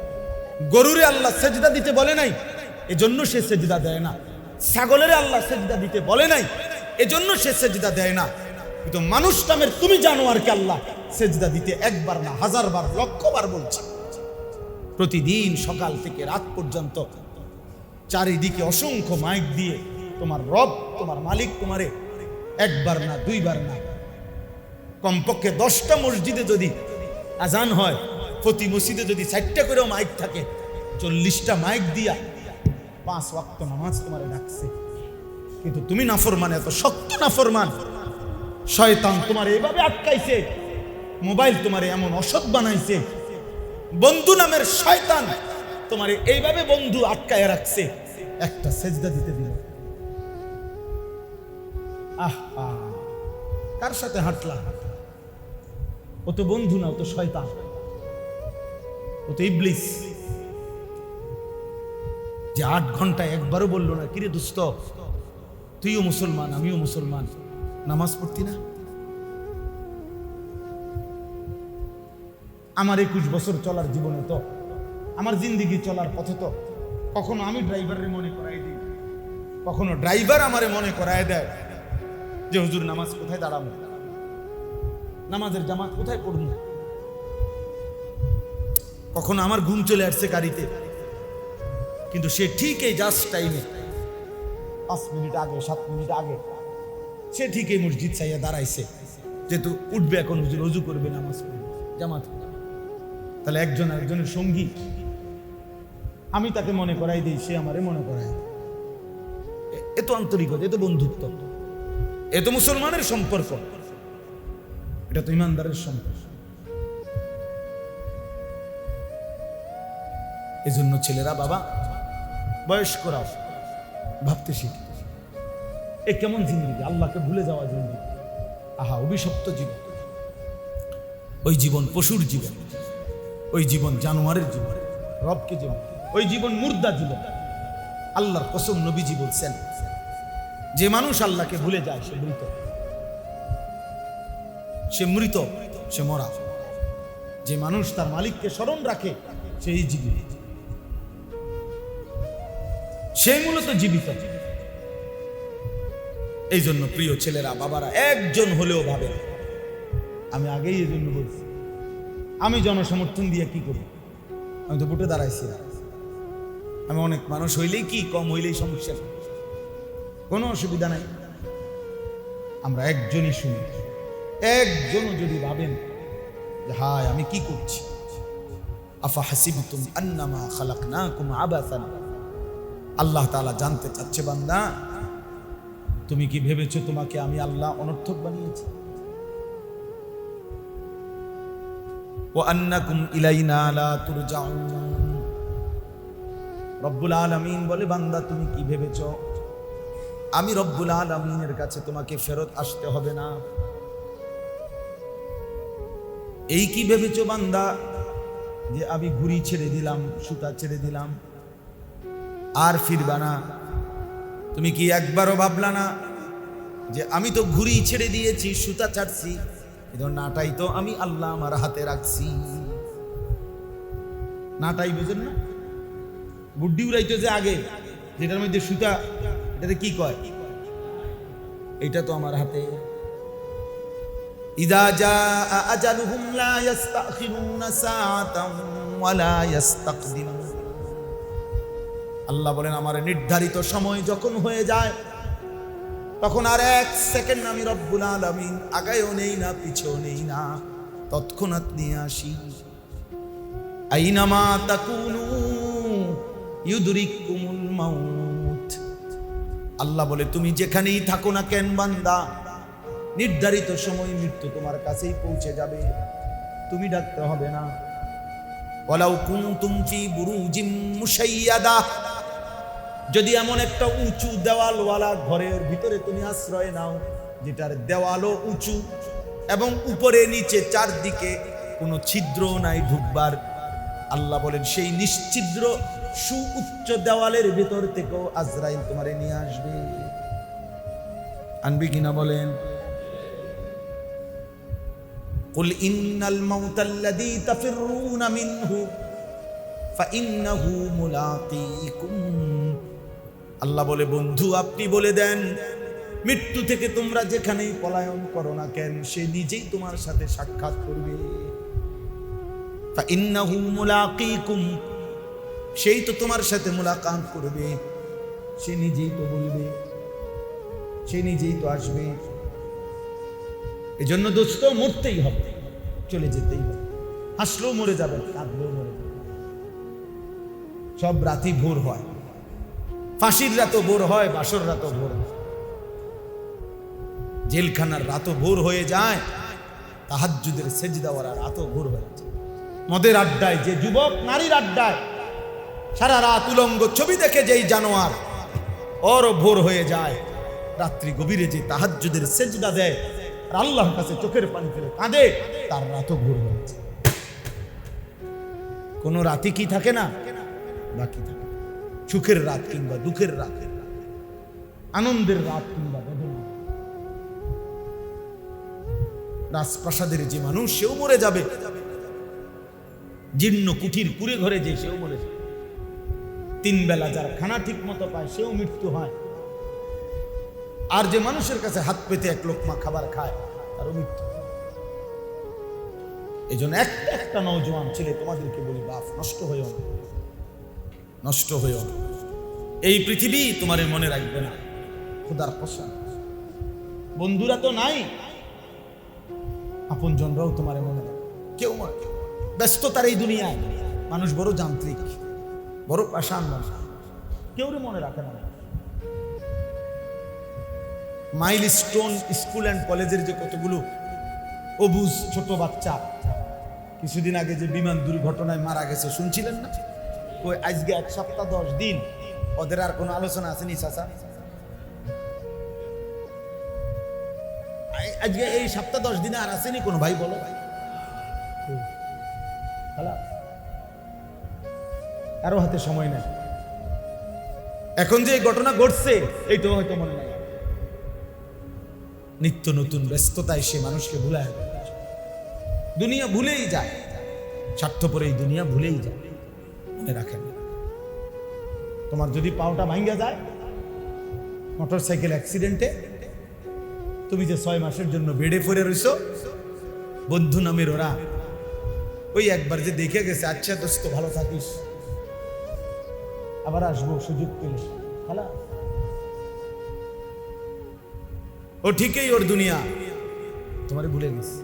গরুরে আল্লাহ সেজদা দিতে বলে নাই, এজন্য সে সেজদা দেয় না। ছাগলের আল্লাহ সেজদা দিতে বলে নাই, এজন্য সে সেজদা দেয় না। কিন্তু মানুষ নামের তুমি জানোয়ারকে আল্লাহ সেজদা দিতে একবার না 1000 বার, লক্ষবার বলছে। প্রতিদিন সকাল থেকে রাত পর্যন্ত চারিদিকে অসংখ্য মাইক দিয়ে তোমার রব, তোমার মালিক তোমারে একবার না 2 বার না, কমপক্ষে 10টা মসজিদে যদি আজান হয়, প্রতি মসজিদে যদি 4টা করেও মাইক থাকে, 40টা মাইক দিয়া 5 ওয়াক্ত নামাজ তোমারে ডাকছে। কিন্তু তুমি নাফরমান, এত শক্ত নাফরমান। শয়তান তোমার এইভাবে আটকাইছে, মোবাইল তোমারে এমন অসৎ বানাইছে, বন্ধু নামের শয়তান তোমারে এইভাবে বন্ধু আটকায় রাখছে, একটা সেজদা দিতে দিল। আহা, কার সাথে হাঁটলা? ও তো বন্ধু না, ও তো শয়তান, ও তো ইবলিস, যে 8 ঘন্টায় একবারও বললো না, কিরে দোস্ত তুইও মুসলমান আমিও মুসলমান, নামাজ পড়তি না? আমার 21 বছর চলার জীবনে তো, আমার জিন্দিগি চলার পথে তো কখনো আমি ড্রাইভারের মনে করাই দিই, কখনো ড্রাইভার আমারে মনে করায় দেয় যে হুজুর নামাজ কোথায় দাঁড়াবো, নামাজের জামাত কোথায় পড়বো। কখনো আমার ঘুম চলে আসছে গাড়িতে, কিন্তু সে ঠিক এই জাস্ট টাইমে 5 মিনিট আগে 7 মিনিট আগে সে ঠিক এই মসজিদ চাইয়া দাঁড়াইছে, যেহেতু উঠবে এখন হুজুর, ওযু করবে, নামাজ পড়বে, জামাত। তাহলে একজন আরেকজনের সঙ্গী, আমি তাকে মনে করাই দিই, সে আমারে মনে করাই দেয়। এ তো আন্তরিকতা, এ তো বন্ধুত্ব, এ তো মুসলমানের সম্পর্ক, এটা তো ইমানদারের সম্পর্ক। এজন্য ছেলেরা, বাবা বয়স্করা ভাবতে শিখে, এ কেমন জিন্দেগি, আল্লাহকে ভুলে যাওয়া জিন্দেগি। আহা, অভিশপ্ত জীবন। ওই জীবন পশুর জীবন, ওই জীবন জানোয়ারের জীবন, রবকে জীবন, ওই জীবন মুর্দা জীবন। আল্লাহর কসম, নবীজি বলছেন, যে মানুষ আল্লাহকে ভুলে যায় সে মৃত, সে মৃত, সে মরা। যে মানুষ তার মালিককে স্মরণ রাখে সেই জীবিত, সে মূলত জীবিত। এই জন্য প্রিয় ছেলেরা, বাবারা, একজন হলেও ভাবে, আমি আগেই এই জন্য বলছি, আমি জনসমর্থন দিয়ে কি করি? আমি তো ভোটে দাঁড়াইছি, আমি অনেক মানুষ হইলেই কি, কম হইলেই সমস্যা, কোনো অসুবিধা নাই। আমরা একজনই শুনি, একজনও যদি ভাবেন যে হায় আমি কি করছি, আফা হাসিবতুম আন্নামা খালাকনাকুম আবাসান, আল্লাহ তাআলা জানতে চাচ্ছে, বান্দা তুমি কি ভেবেছো তোমাকে আমি আল্লাহ অনর্থক বানিয়েছি? ওয়া আন্নাকুম ইলাইনা লা তুরজাউন, রব্বুল আলামিন বলে, বান্দা তুমি কি ভেবেছো আমি রব্বুল আলামিনের কাছে তোমাকে ফেরত আসতে হবে না? এই কি ভেবেছো বান্দা যে আমি ঘুড়ি ছেড়ে দিলাম, সুতা ছেড়ে দিলাম, আর ফিরবা না? তুমি কি একবারও ভাবলা না যে আমি তো ঘুড়ি ছেড়ে দিয়েছি, সুতা ছাড়ছি, নাটাই তো আমি আল্লাহ আমার হাতে রাখছি? নাটাই বুঝেন না? বুদ্ধি উড়াইতো যে আগে, যেটার মধ্যে সুতা, এটাতে কি কয়, এটা তো আমার হাতে। ইদা জাআ আজালুহুম লা ইস্তাখিরুনা সাআতান ওয়া লা ইস্তাকদিমুন। আল্লাহ বলেন, আমার নির্ধারিত সময় যখন হয়ে যায় তখন আর 1 সেকেন্ড আমি রব্বুল আলামিন আগায়ও নেই না, পিছেও নেই না, তৎক্ষণাৎ নিয়ে আসি। আইনামা তাকুনু ইউদরিকুমুল মাউত। আল্লাহ বলে, তুমি যেখানেই থাকো না কেন বান্দা, নির্ধারিত সময় মৃত্যু তোমার কাছেই পৌঁছে যাবে, তুমি ডাকতে হবে না। ওয়ালাউ কুনতুম ফি বুরুজিম মুশাইয়াদা, যদি এমন একটা উঁচু দেওয়ালওয়ালা ঘরের ভিতরে তুমি আশ্রয় নাও, যেটার দেওয়ালও উঁচু এবং উপরে নিচে চারদিকে কোনো ছিদ্র নাই ঢুকবার, আল্লাহ বলেন সেই নিশ্ছিদ্র সুউচ্চ দেওয়ালের ভিতর থেকেও আজরাইল তোমারে নিয়ে আসবে। আনবি কিনা বলেন? কুল ইন্নাল মাউতাল্লাযী তাফিররুনা মিনহু ফাইন্নাহু মুলাকীকুম। আল্লাহ বলে, বন্ধু আপনি বলে দেন, মৃত্যু থেকে তোমরা যেখানেই পলায়ন করো না কেন, সে নিজেই তোমার সাথে সাক্ষাৎ করবে। ফাইন্নাহু মুলাকীকুম, সেই তো তোমার সাথে মুলাকাত করবে, সে নিজেই তো বলবে, সে নিজেই তো আসবে। এজন্য দোস্ত, মরতেই হবে, চলে যেতেই হবে। হাসলেও মরে যাবে, কাঁদলেও মরে যাবে। সব রাতই ভোর হয়, ফাঁসির রাতও ভোর হয়, বাসর রাতও ভোর হয়, জেলখানার রাতও ভোর হয়ে যায়, তাহাজ্জুদের সেজদাওয়ালা রাতও ভোর হয়ে যায়। মদের আড্ডায় যে যুবক, নারীর আড্ডায় সারা রাত উলঙ্গ ছবি দেখে যেই জানোয়ার, ওরও ভোর হয়ে যায়। রাত্রি গভীরে যে তাহাজ্জুদের সেজদা দেয় আর আল্লাহর কাছে চোখের পানি ফেলে কাঁদে, তার রাতও ভোর হয়েছে। কোন রাতে কি থাকে না, বাকি থাকে। সুখের রাত কিংবা দুঃখের রাত, আনন্দের রাত কিংবা বেদনা। রাজপ্রাসাদের যে মানুষ, সেও মরে যাবে। জীর্ণ কুঠির কুড়ে ঘরে যে, সেও মরে যাবে। 3 বেলা যার খানা ঠিক মতো পায়, সেও মৃত্যু হয়। আর যে মানুষের কাছে হাত পেতে 1 লোকমা খাবার খায়, তারও মৃত্যু। এই জন্য একটা নওজোয়ান ছেলে তোমাদেরকে বলি, বাপ নষ্ট হয়েও না। নষ্ট হয়েও না। এই পৃথিবী তোমার মনে রাখবে না, খোদার কসম। বন্ধুরা তো নাই, আপন জনরাও তোমার মনে রাখবে কেউ মনে। ব্যস্ততার এই দুনিয়ায় মানুষ বড় যান্ত্রিক, বড় পাষাণ মানুষ, কেউ মনে রাখে না। মাইল স্টোন স্কুল অ্যান্ড কলেজের যে কতগুলো অবুজ ছোট বাচ্চা কিছুদিন আগে যে বিমান দুর্ঘটনায় মারা গেছে শুনছিলেন না? ওই আজকে 1 সপ্তাহ 10 দিন ওদের আর কোনো আলোচনা আসেনি চাচা? আজকে এই সপ্তাহ 10 দিনে আর আসেনি কোনো ভাই? বলো ভাই, আরো হাতে সময় নেই। এখন যে এই ঘটনা ঘটছে এইটাও হয়তো মনে নাই। নিত্য নতুন ব্যস্ততায় সে মানুষকে ভুলায়, দুনিয়া ভুলেই যায়, স্বার্থপর এই দুনিয়া ভুলেই যায়, মনে রাখেন। তোমার যদি পাওটা ভাঙ্গা যায় মোটরসাইকেল অ্যাক্সিডেন্টে, তুমি যে 6 মাসের জন্য বেডে পড়ে রইছো, বন্ধু নামের ওরা ওই একবার যে দেখে গেছে, আচ্ছা দোস্ত ভালো থাকিস, আবার আসবো সুযোগ পেলে, ভালো। ও ঠিকই ওর দুনিয়া তোমারে ভুলে গেছে,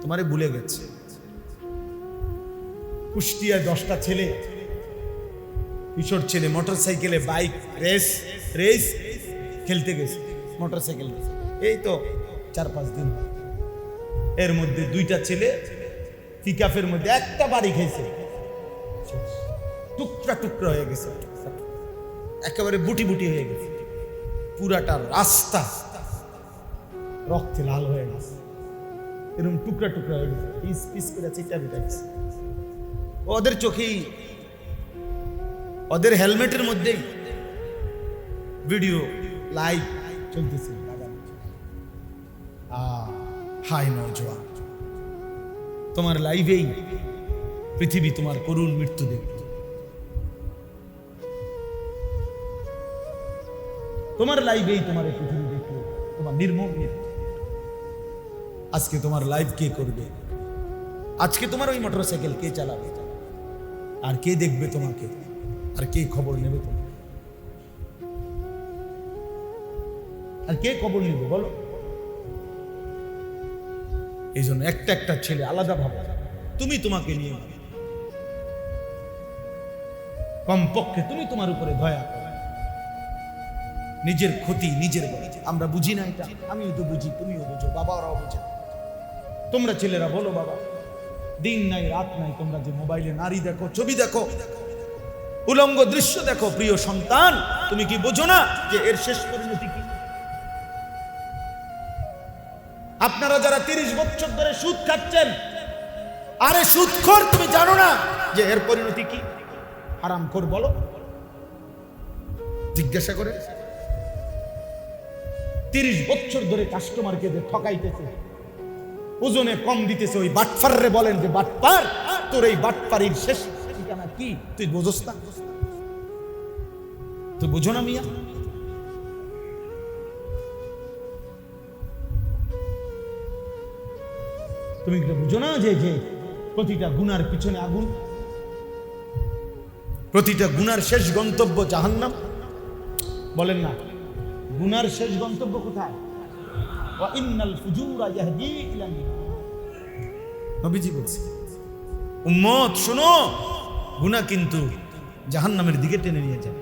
তোমারে ভুলে গেছে। কুষ্টিয়ায় 10টা ছেলে, কিশোর ছেলে মোটরসাইকেলে বাইক রেস খেলতে গেছে, মোটরসাইকেল এই তো 4-5 দিন। এর মধ্যে 2টা ছেলে পিকআপের মধ্যে একটা বাড়ি খেয়েছে, টুকরা টুকরা হয়ে গেছে, একেবারে বুটি বুটি হয়ে গেছে, পুরাটা রাস্তা রক্তে লাল হয়ে গেছে, এরকম টুকরা টুকরা হয়ে গেছে, পিস পিস করে চিটা বিটা গেছে। ওদের চোখেই, ওদের হেলমেটের মধ্যেই ভিডিও লাইভ চলতেছে। হাই নওজোয়ান, তোমার লাইভেই পৃথিবী তোমার করুণ মৃত্যু দেখবে, তোমার লাইভেই তোমার পৃথিবী দেখবে তোমার নির্মম মৃত্যু। আজকে তোমার লাইভ কে করবে? আজকে তোমার ওই মোটরসাইকেল কে চালাবে? আর কে দেখবে তোমাকে? আর কে খবর নেবে তোমাকে? আর কে খবর নেবে বলো? এই জন্য একটা ছেলে আলাদা ভাবে তুমি তোমাকে নিয়ে ভাবে, কমপক্ষে তুমি তোমার উপরে দয়া করো। নিজের ক্ষতি নিজের বলে, আমরা বুঝি না এটা, আমিও তো বুঝি, তুমিও বুঝো, বাবারাও বুঝে। তোমরা ছেলেরা বলো বাবা, দিন নাই রাত নাই তোমরা যে মোবাইলে নারী দেখো, ছবি দেখো, উলঙ্গ দৃশ্য দেখো, প্রিয় সন্তান তুমি কি বোঝো না যে এর শেষ পরিণতি কি? আপনারা যারা 30 বছর ধরে সুদ খাচ্ছেন, আরে সুদখোর তুমি জানো না যে এর পরিণতি কি? হারামখোর বলো, জিজ্ঞাসা করে। 30 বছর ধরে কাস্টমারকে যে ঠকাইতেছে, ওজনে কম দিতেছে, ওই বাটপাররে বলেন যে বাটপার, তোর এই বাটপারির শেষ ঠিকানা কি তুই বোঝস না? তুই বোঝো না মিয়া? তুমি বুঝো না যে প্রতিটা গুনার পিছনে আগুন, প্রতিটা গুনার শেষ গন্তব্য জাহান্নাম? বলেন না, গুনার শেষ গন্তব্য কোথায়? ওয়া ইন্নাল ফুজুরা ইয়াহদি ইলা নবীজি বলছে, উম্মত শোনো, গুনাহ কিন্তু জাহান্নামের দিকে টেনে নিয়ে যায়।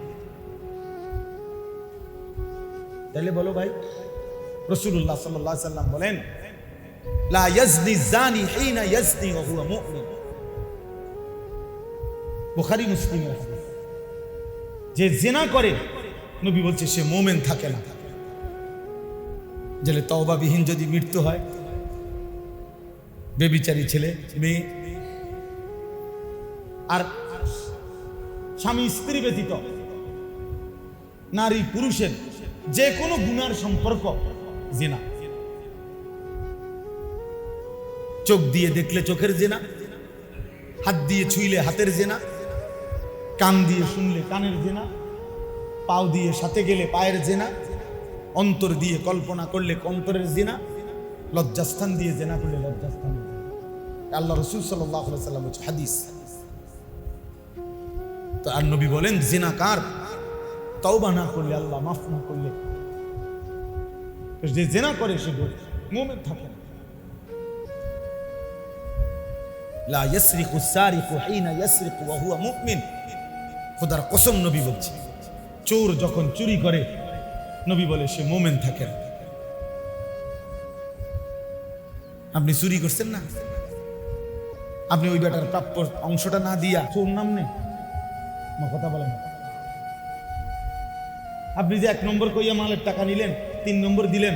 তাহলে বলো ভাই, রাসূলুল্লাহ সাল্লাল্লাহু আলাইহি সাল্লাম বলেন, লা ইয়াজনি জানি হিনা ইয়াজনি ওয়া হুয়া মুমিন। বুখারী মুসলিমের হাদিস। যে জিনা করে, নবী বলছে সে মুমিন থাকে না। জেলে তওবাবিহীন যদি মৃত্যু হয়, বেবিচারী ছেলে মেয়ে, আর স্বামী স্ত্রী ব্যতীত নারী পুরুষের যে কোনো গুনার সম্পর্ক জিনা। চোখ দিয়ে দেখলে চোখের জেনা, হাত দিয়ে ছুঁইলে হাতের জেনা, কান দিয়ে শুনলে কানের জেনা, পাও দিয়ে সাথে গেলে পায়ের জেনা, অন্তর দিয়ে কল্পনা করলে অন্তরের জেনা, লজ্জাস্থান দিয়ে জেনা করলে লজ্জাস্থান। আল্লাহ রাসূল সাল্লাল্লাহু আলাইহি ওয়াসাল্লাম হাদিস, তো আর নবী বলেন জিনাকার তওবা না করলে, আল্লাহ মাফ না করলে, যে জিনা করে সে মুমিন থাকে না। লা ইয়াসরিকু সারিকু হিনা ইয়াসরিকু ওয়া হুয়া মুমিন। খোদার কসম নবী বলছে, চোর যখন চুরি করে নবী বলে সে মুমিন থাকে না। আপনি চুরি করছেন না, আপনি ওই বেটার প্রাপ্য অংশটা না দিয়া চোর নাম নেই, আমার কথা বলেন। আপনি যে 1 নম্বর কইয়া মালের টাকা নিলেন, 3 নম্বর দিলেন,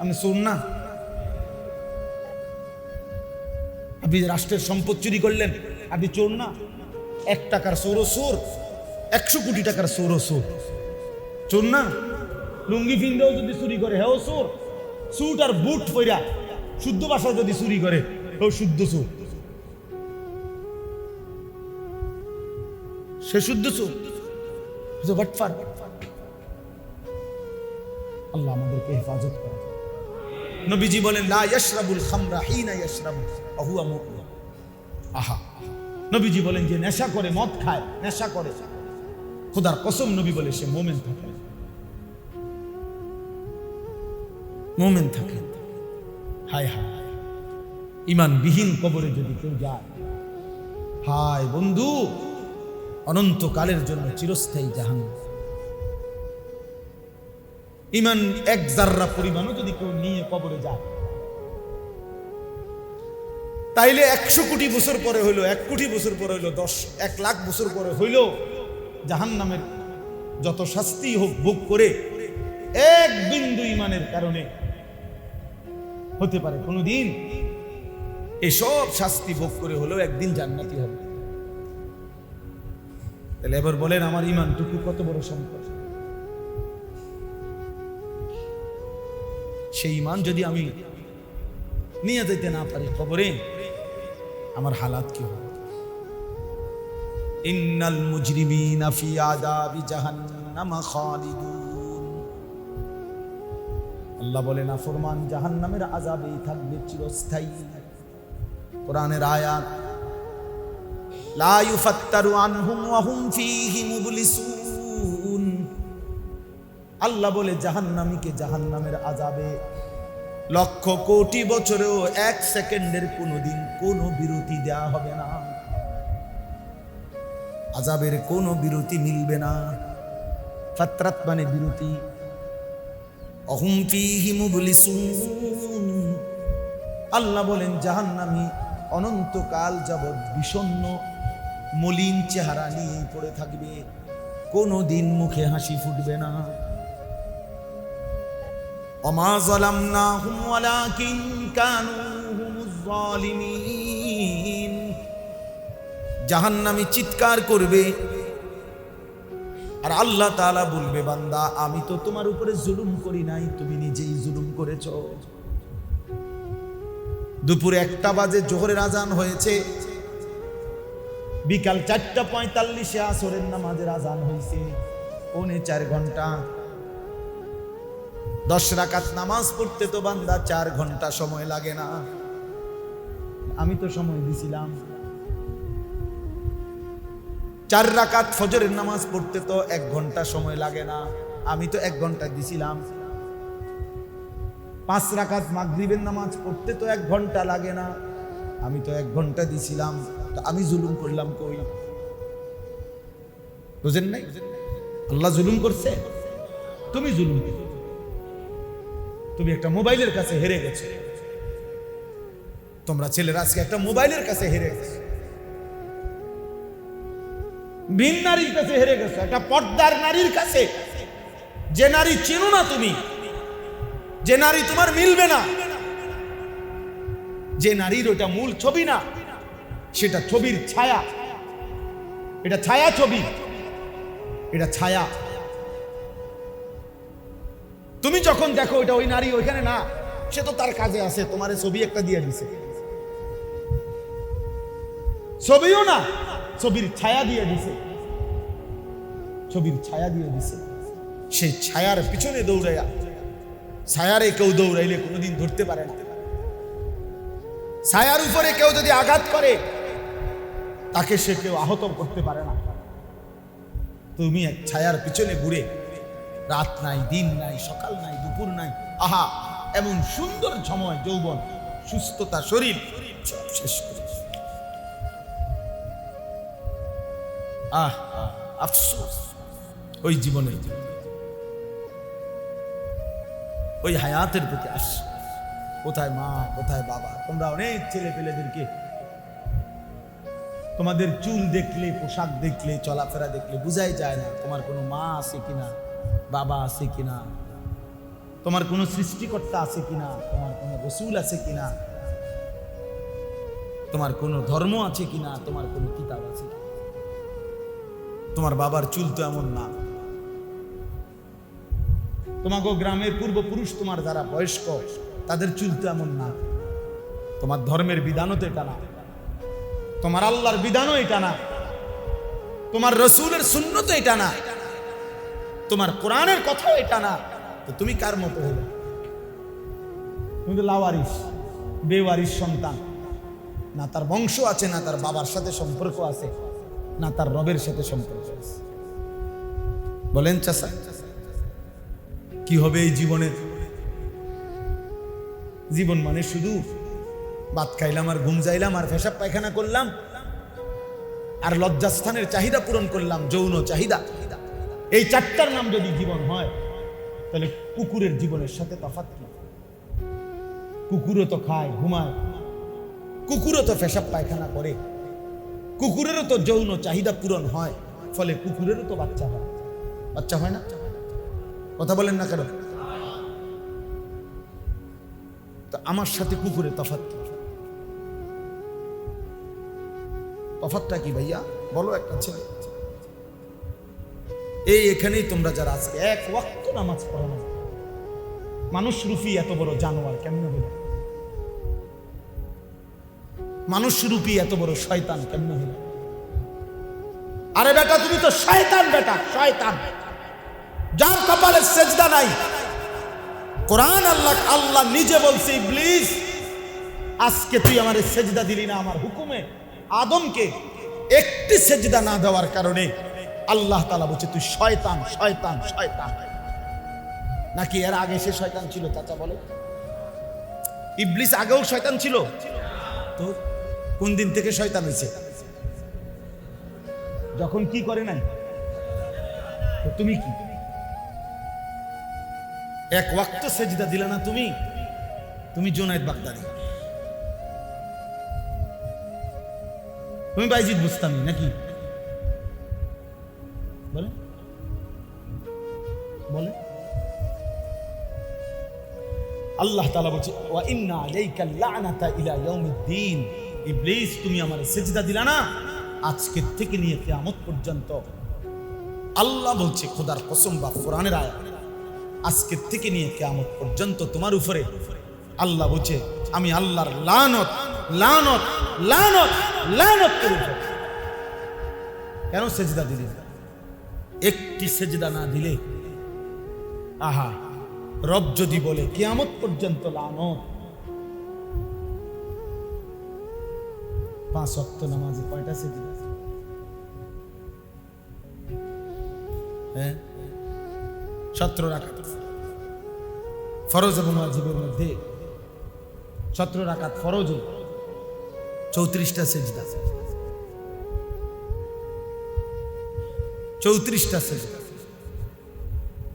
আপনি চোর না? আপনি রাষ্ট্রের সম্পদ চুরি করলেন, আপনি চোর না? 1 টাকার চোরও চোর, 100 কোটি টাকার চোরও চোর, চোর না? লুঙ্গি ফিন্দেও যদি চুরি করে হেও চোর। স্যুট আর বুট পইরা শুদ্ধ ভাষা যদি চুরি করে হেও শুদ্ধ চোর, সে শুদ্ধ চোর। আল্লাহ আমাদেরকে হেফাজত করে। নবীজি বলেন লা ইয়াশরাবুল খামরা হিনা ইয়াশরাবু ওয়া হুয়া মুমিন। আহা, নবীজি বলেন যে নেশা করে, মদ খায়, নেশা করে, খোদার কসম নবী বলে সে মুমিন থাকে, মুমিন থাকে। হায় হায়, ঈমানবিহীন কবরে যদি কেউ যায়, হায় বন্ধু, অনন্তকালের জন্য চিরস্থায়ী জাহান্নাম। ঈমান 1 জাররা পরিমাণও যদি কেউ নিয়ে কবরে যায়, তাইলে 100 কোটি বছর পরে হইলো, 1 কোটি বছর পরে হইলো, 1 লাখ বছর পরে হইল, জাহান্নামের যত শাস্তি হোক ভোগ করে 1 বিন্দু ঈমানের কারণে হতে পারে কোনদিন এসব শাস্তি ভোগ করে হলেও একদিন জান্নাতি হবে। তাহলে এবার বলেন আমার ঈমানটুকু কত বড় সম্পদ। সেই ঈমান যদি আমি নিয়ে যেতে না পারি কবরে, আমার হালাত কি হবে? ইন্নাল মুজরিমিনা ফি আযাবি জাহান্নাম খালিদুন। আল্লাহ বলে নাফরমান জাহান্নামের আযাবেই থাকবে চিরস্থায়ী। কোরআনের আয়াত, লা ইউফাত্তারু আনহুম ওয়া হুম ফীহি মুবলিসুন। আল্লাহ বলে জাহান্নামীকে জাহান্নামের আযাবে লক্ষ কোটি বছরেও 1 সেকেন্ডের কোনোদিন কোনো বিরতি দেয়া হবে না, আযাবের কোনো বিরতি মিলবে না। ফাতরাত মানে বিরতি। অহুম ফীহি মুবলিসুন। আল্লাহ বলেন জাহান্নামী অনন্তকাল যাবৎ বিষণ্ণ মলিন চেহারা নিয়ে পড়ে থাকবে, কোনোদিন মুখে হাসি ফুটবে না। ওমা যালামনাহুম ওয়ালাকিন কানু হুমুজ যালিমিন। জাহান্নামী চিৎকার করবে আর আল্লাহ তাআলা বলবে বান্দা আমি তো তোমার উপরে জুলুম করি নাই, তুমি নিজেই জুলুম করেছো। দুপুরে 1টা বাজে জোহরের আজান হয়েছে, বিকাল 4:45 আসরের নামাজের আজান হয়েছে, 4.25 ঘন্টা। 10 রাকাত নামাজ পড়তে তো বান্দা 4 ঘন্টা সময় লাগে না। আমি তো সময় দিছিলাম। 4 রাকাত ফজরের নামাজ পড়তে তো 1 ঘন্টা সময় লাগে না, আমি তো 1 ঘন্টা দিছিলাম। 5 রাকাত মাগরিবের নামাজ পড়তে তো 1 ঘন্টা লাগে না, আমি তো 1 ঘন্টা দিছিলাম। তো আমি জুলুম করলাম কই? বুঝেন নাই? আল্লাহ জুলুম করছে, তুমি জুলুম করছো। তুমি একটা মোবাইলের কাছে হেরে গেছো। তোমরা ছেলেরা আজকে একটা মোবাইলের কাছে হেরে গেছো, ভিন নারীর কাছে হেরে গেছো, একটা পর্দার নারীর কাছে, যে নারী চেনো না তুমি, যে নারী তোমার মিলবে না, যে নারীর ওটা মূল ছবি না, সেটা ছবির ছায়া। এটা ছায়া ছবি, এটা ছায়া। তুমি যখন দেখো এটা ওই নারী ওইখানে না, সে তো তার কাজে আছে, তোমার ছবি একটা দিয়ে দিছে, ছবিও না, ছবির ছায়া দিয়ে দিছে, ছবির ছায়া দিয়ে দিছে। সেই ছায়ার পিছনে দৌড়াইয়া, ছায়ারে কেউ দৌড়াইলে কোনোদিন ধরতে পারে না। ছায়ার উপরে কেউ যদি আঘাত করে তাকে সে কেউ আহত করতে পারে না। তুমি এক ছায়ার পিছনে ঘুরে, রাত নাই, দিন নাই, সকাল নাই, দুপুর নাই, আহা এমন সুন্দর সময়, যৌবন, সুস্থতা, শরীর সব শেষ করে। আফসোস ওই জীবনের, ওই হায়াতের প্রতি আফসোস। কোথায় মা, কোথায় বাবা? তোমরা অনেক ছেলে পেলেদেরকে তোমাদের চুল দেখলে, পোশাক দেখলে, চলাফেরা দেখলে বুঝাই যায় না তোমার কোনো মা আছে কিনা, বাবা আছে কিনা, তোমার কোনো সৃষ্টিকর্তা আছে কিনা, তোমার কোনো রসুল আছে কিনা, তোমার কোনো ধর্ম আছে কিনা, তোমার কোনো কিতাব আছে কিনা। তোমার বাবার চুল তো এমন না। তোমাকে গ্রামের পূর্বপুরুষ, তোমার যারা বয়স্ক, তাদের চুল তো এমন না। তোমার ধর্মের বিধানও তো এটা না, তোমার আল্লাহর বিধানও এটা না, তোমার রসুলের সুন্নত এটা না, তোমার কোরআনের কথাও এটা না। তো তুমি কার মতো হলে? তুমি তো লাওয়ারিস, বেওয়ারিস সন্তান। না তার বংশ আছে, না তার বাবার সাথে সম্পর্ক আছে, না তার রবের সাথে সম্পর্ক আছে। বলেন চাচা, কি হবে এই জীবনের? জীবন মানে শুধু ভাত খাইলাম আর ঘুম যাইলাম আর পেশাব পায়খানা করলাম আর লজ্জাস্থানের চাহিদা পূরণ করলাম, যৌন চাহিদা। এই চারটার নাম যদি জীবন হয়, তাহলে কুকুরের জীবনের সাথে তফাৎ কি? কুকুরও তো খায়, ঘুমায়, কুকুরও তো পেশাব পায়খানা করে, কুকুরেরও তো যৌন চাহিদা পূরণ হয়, ফলে কুকুরেরও তো বাচ্চা হয়। বাচ্চা হয় না? কথা বলেন না কেন? তো আমার সাথে কুকুরের তফাৎ কি? তফাৎটা কি ভাইয়া বলো? একটা ছেলে, এই এখানেই তোমরা যারা আজকে এক ওয়াক্ত নামাজ পড়ো না, মানুষ রূপী এত বড় জানোয়ার কেমনে হইল? মানুষ রূপী এত বড় শয়তান কেমনে হইল? আরে বেটা, তুমি তো শয়তান বেটা, শয়তান। যার কপালে সেজদা নাই। কোরআন আল্লাহ নিজে বলছে, ইবলিস আজকে তুই আমার সেজদা দিলি না আমার হুকুমে। আদমকে একটি সেজদা না দেওয়ার কারণে আল্লাহ তাআলা বলছে তুই শয়তান, শয়তান, শয়তান। নাকি এর আগে সে শয়তান ছিল? চাচা বলে, ইবলিস আগেও শয়তান ছিল? তো কোন দিন থেকে শয়তান হয়েছে? যখন কি করে নাই? তো তুমি কি এক ওয়াক্ত সেজদা দিলা না? তুমি জুনায়েদ বাগদাদি, তুমি বাইজিদ বুস্তামি নাকি? বলে বলে আল্লাহ তাআলা বলছে, ওয়া ইন্না আলাইকা লা'নাতা ইলা ইয়াউমিদ্দিন। ইবলিস তুমি আমার সেজদা দিলা না, আজকের থেকে নিয়ে কিয়ামত পর্যন্ত। আল্লাহ বলছে, খোদার কসম বা কোরআনের আয়াত, আজকের থেকে নিয়ে কিয়ামত পর্যন্ত তোমার উপরে আল্লাহ বলছে আমি আল্লাহর লানত, লানত, লানত, লানত করে দেব। কেন সেজদা দিলি? একটি সেজদা না দিলে, আহা রব যদি বলে কিয়ামত পর্যন্ত লানত। 5 ওয়াক্ত নামাজে কয়টা সেজদা? হ্যাঁ, 17 রাকাত ফরজ এবং ওয়াজিবের মধ্যে 17 রাকাত ফরজ, 34টা সেজদা, 34টা সেজদা।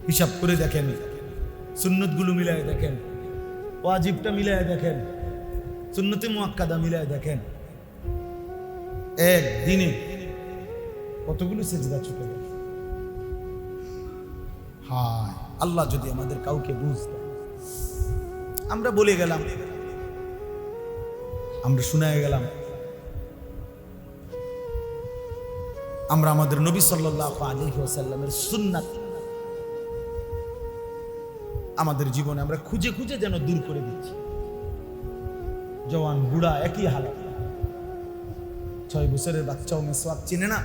হিসাব করে দেখেন, সুন্নতগুলো মিলায় দেখেন, ওয়াজিবটা মিলায় দেখেন, সুন্নতে মুআক্কাদা মিলায় দেখেন, এক দিনে কতগুলো সেজদা ছুটে গেল। হায় আল্লাহ যদি আমাদের কাউকে বুঝতে, আমরা বলে গেলাম, আমরা শুনায় গেলাম, আমরা আমাদের নবী সাল্লাল্লাহু আলাইহি ওয়াসাল্লামের সুন্নাত আমাদের জীবনে আমরা খুঁজে খুঁজে যেন দূর করে দিচ্ছি। জওয়ান বুড়া একই হালত। 6 বছরের বাচ্চাও মেসওয়াক চিনে না,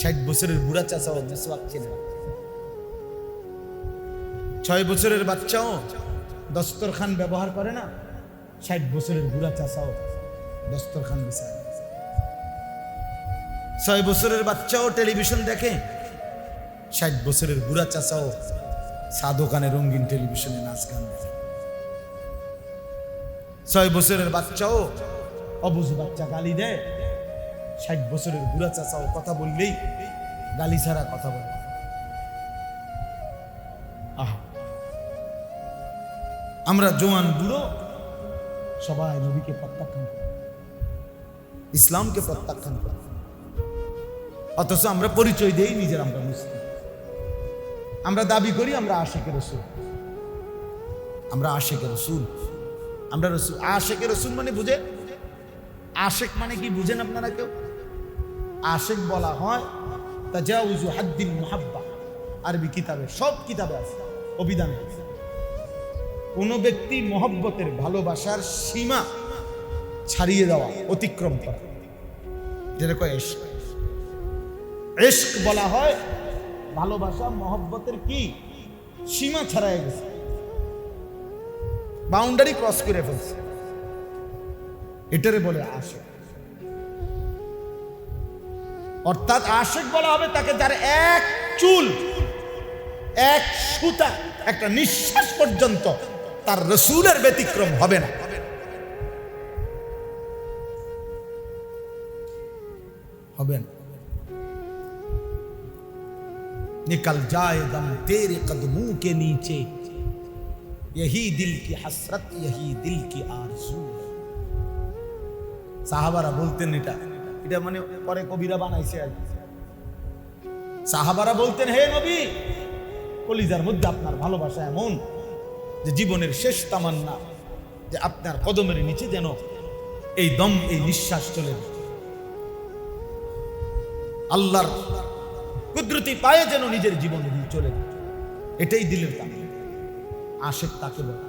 60 বছরের বুড়া চাচাও মেসওয়াক চিনে না। 6 বছরের বাচ্চাও দস্তরখান ব্যবহার করে না, 60 বছরের বুড়া চাচাও দস্তরখান বিছায়। 6 বছরের বাচ্চাও টেলিভিশন দেখে, 60 বছরের বুড়া চাচাও চা দোকানে রঙিন টেলিভিশনে নাচ গান দেখে। 6 বছরের বাচ্চাও অবুঝ বাচ্চা গালি দেয়, 60 বছরের বুড়া চাচাও কথা বললেই গালি ছাড়া কথা বলে। আহা, আমরা জোয়ান বুড়ো সবাই নবীকে প্রত্যাখ্যান করি, ইসলামকে প্রত্যাখ্যান করি, অথচ আমরা পরিচয় দেই নিজের আমরা মুসলিম। আমরা দাবি করি আমরা আশিকে রসুল, আমরা আশিকে রসুল, আমরা রসুল। আশিকে রসুল মানে বুঝে, আশেক মানে কি বুঝেন আপনারা কেউ? আশেক বলা হয় তাজাউজু হাদ্দিল মুহাব্বা, আরবি কিতাবে, সব কিতাবে আছে, অভিধানে আছে। কোন ব্যক্তি মহব্বতের ভালোবাসার সীমা ছাড়িয়ে দেওয়া, অতিক্রম করা, যেটা কয় ইশক। ইশক বলা হয় ভালোবাসা মহব্বতের কি সীমা ছাড়াই গেছে, বাউন্ডারি ক্রস করে ফেলছে, এটারে বলে আশেক। অর্থাৎ আশেক বলা হবে তাকে যার এক চুল, এক সুতা, একটা নিঃশ্বাস পর্যন্ত তার রসুলের ব্যতিক্রম হবে না। হবে না। निकल जाए दम तेरे कदमों के नीचे, यही दिल की हसरत, यही दिल की आरज़ू। সাহাবারা বলতেন, এটা মানে পরে কবিরা বানাইছে আর। সাহাবারা বলতেন, হে নবী, কলিজার মধ্যে আপনার ভালোবাসা এমন যে জীবনের শেষ তামান্না যে আপনার কদমের নিচে যেন এই দম, এই নিঃশ্বাস চলে যায়, আল্লাহর কুদরতি পায়ে যেন নিজের জীবন দিয়ে চলে যায়, এটাই দিলের দাম। আশেক তাকে বলে।